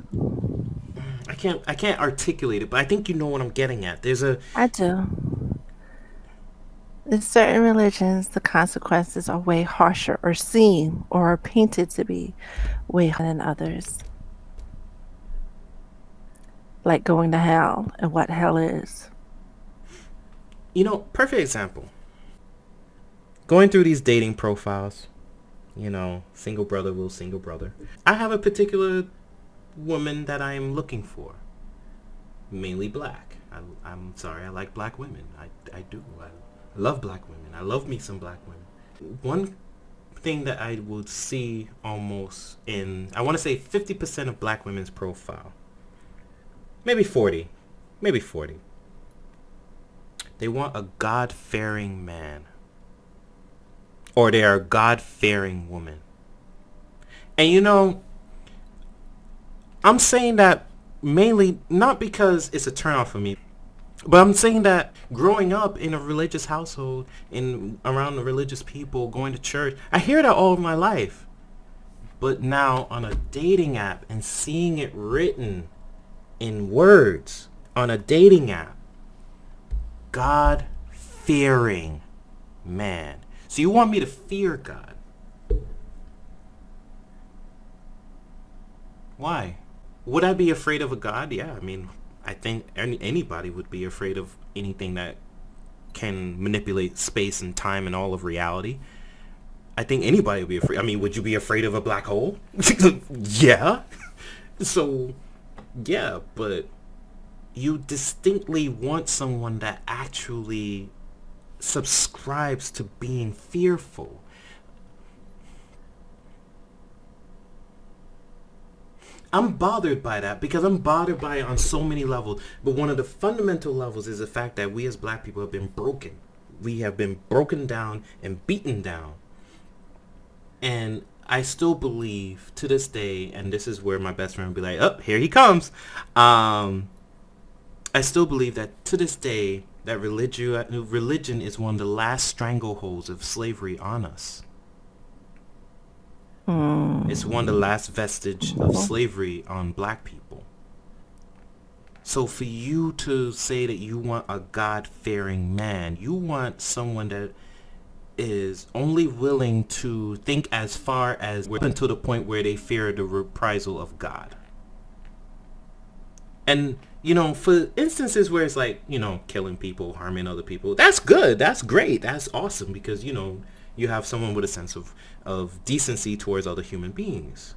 Speaker 1: I can't articulate it, but I think you know what I'm getting at.
Speaker 2: I do. In certain religions, the consequences are way harsher or seen or are painted to be way harsher than others, like going to hell and what hell is.
Speaker 1: perfect example. Going through these dating profiles, single brother will single brother. I have a particular woman that I am looking for, mainly black. I'm sorry, I like black women. I do. I love black women. I love me some black women. One thing that I would see almost in, I want to say 50% of black women's profile, maybe 40, maybe 40. They want a God-fearing man, or they are a God-fearing woman. And I'm saying that mainly not because it's a turnoff for me, but I'm saying that growing up in a religious household, in around the religious people, going to church, I hear that all of my life. But now on a dating app and seeing it written in words on a dating app, God fearing man. So you want me to fear God? Why? Would I be afraid of a God? Yeah, I mean, I think anybody would be afraid of anything that can manipulate space and time and all of reality. I think anybody would be afraid. I mean, would you be afraid of a black hole? Yeah. So, yeah, but you distinctly want someone that actually subscribes to being fearful. I'm bothered by that because I'm bothered by it on so many levels. But one of the fundamental levels is the fact that we as black people have been broken. We have been broken down and beaten down. And I still believe to this day, and this is where my best friend would be like, oh, here he comes. I still believe that to this day, that religion is one of the last strangleholds of slavery on us. It's one of the last vestige of slavery on black people. So for you to say that you want a God-fearing man, you want someone that is only willing to think as far as to the point where they fear the reprisal of God. And, you know, for instances where it's like, you know, killing people, harming other people, that's good. That's great. That's awesome because, you know, you have someone with a sense of decency towards other human beings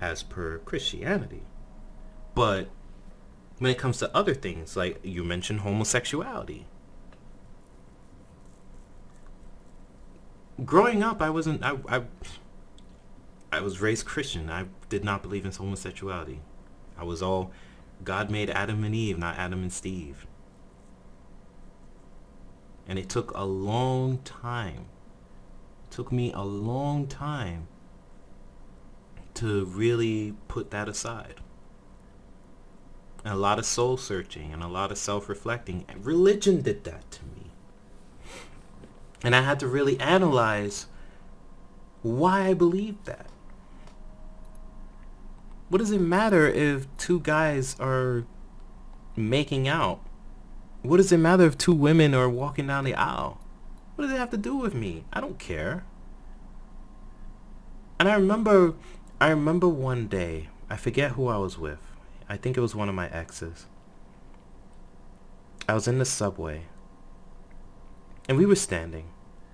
Speaker 1: as per Christianity. But when it comes to other things, like you mentioned homosexuality. Growing up, I was raised Christian. I did not believe in homosexuality. I was all, God made Adam and Eve, not Adam and Steve. And it took a long time. It took me a long time to really put that aside. And a lot of soul searching and a lot of self-reflecting. Religion did that to me. And I had to really analyze why I believed that. What does it matter if two guys are making out? What does it matter if two women are walking down the aisle? What does it have to do with me? I don't care. And I remember one day, I forget who I was with. I think it was one of my exes. I was in the subway. And we were standing.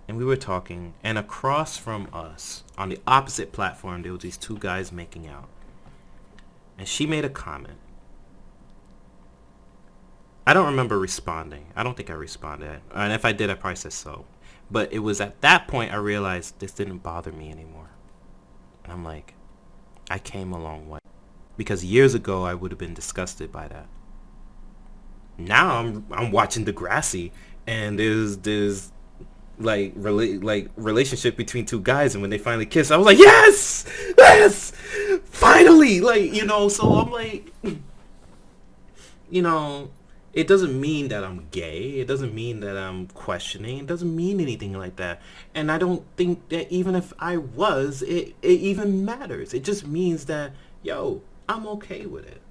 Speaker 1: And we were talking. And across from us, on the opposite platform, there were these two guys making out. And she made a comment. I don't remember responding. I don't think I responded. And if I did, I probably said so. But it was at that point I realized this didn't bother me anymore. And I'm like, I came a long way. Because years ago, I would have been disgusted by that. Now I'm watching Degrassi, and there's like relationship between two guys, and when they finally kiss, I was like, yes, finally, like, you know. So I'm like, you know, it doesn't mean that I'm gay. It doesn't mean that I'm questioning. It doesn't mean anything like that. And I don't think that even if I was, it even matters. It just means that, yo, I'm okay with it.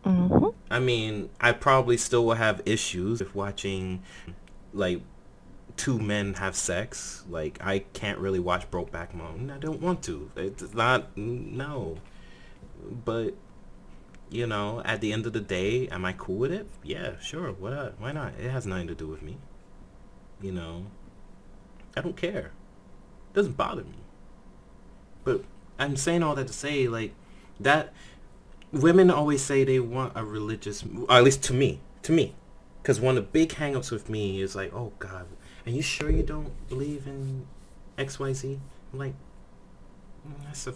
Speaker 2: Mm-hmm.
Speaker 1: I mean, I probably still will have issues with watching, like, two men have sex. Like, I can't really watch Brokeback Mountain. I don't want to. It's not, no. But, you know, at the end of the day, am I cool with it? Yeah, sure. Why not? It has nothing to do with me. You know, I don't care. It doesn't bother me. But I'm saying all that to say, like, that women always say they want a religious, or at least to me. Because one of the big hang-ups with me is like, oh, God, are you sure you don't believe in XYZ? I'm like,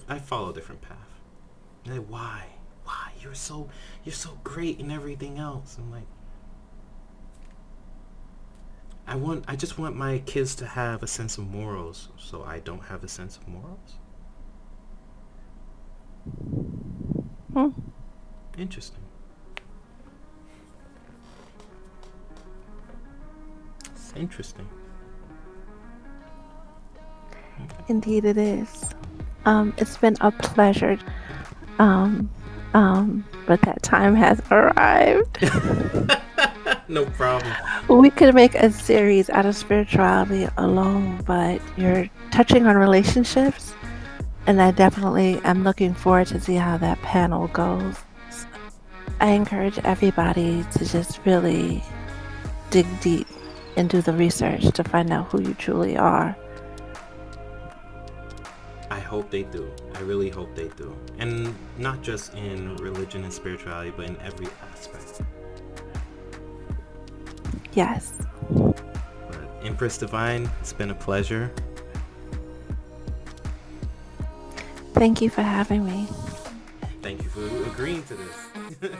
Speaker 1: I follow a different path. And like, why? You're so great in everything else. I'm like, I just want my kids to have a sense of morals, so I don't have a sense of morals? Interesting. It's interesting.
Speaker 2: Indeed it is. It's been a pleasure. But that time has arrived.
Speaker 1: No problem.
Speaker 2: We could make a series out of spirituality alone, but you're touching on relationships, and I definitely am looking forward to see how that panel goes. I encourage everybody to just really dig deep and do the research to find out who you truly are.
Speaker 1: I hope they do. I really hope they do. And not just in religion and spirituality, but in every aspect.
Speaker 2: Yes.
Speaker 1: But Empress Devine, it's been a pleasure.
Speaker 2: Thank you for having me.
Speaker 1: Thank you for agreeing to this.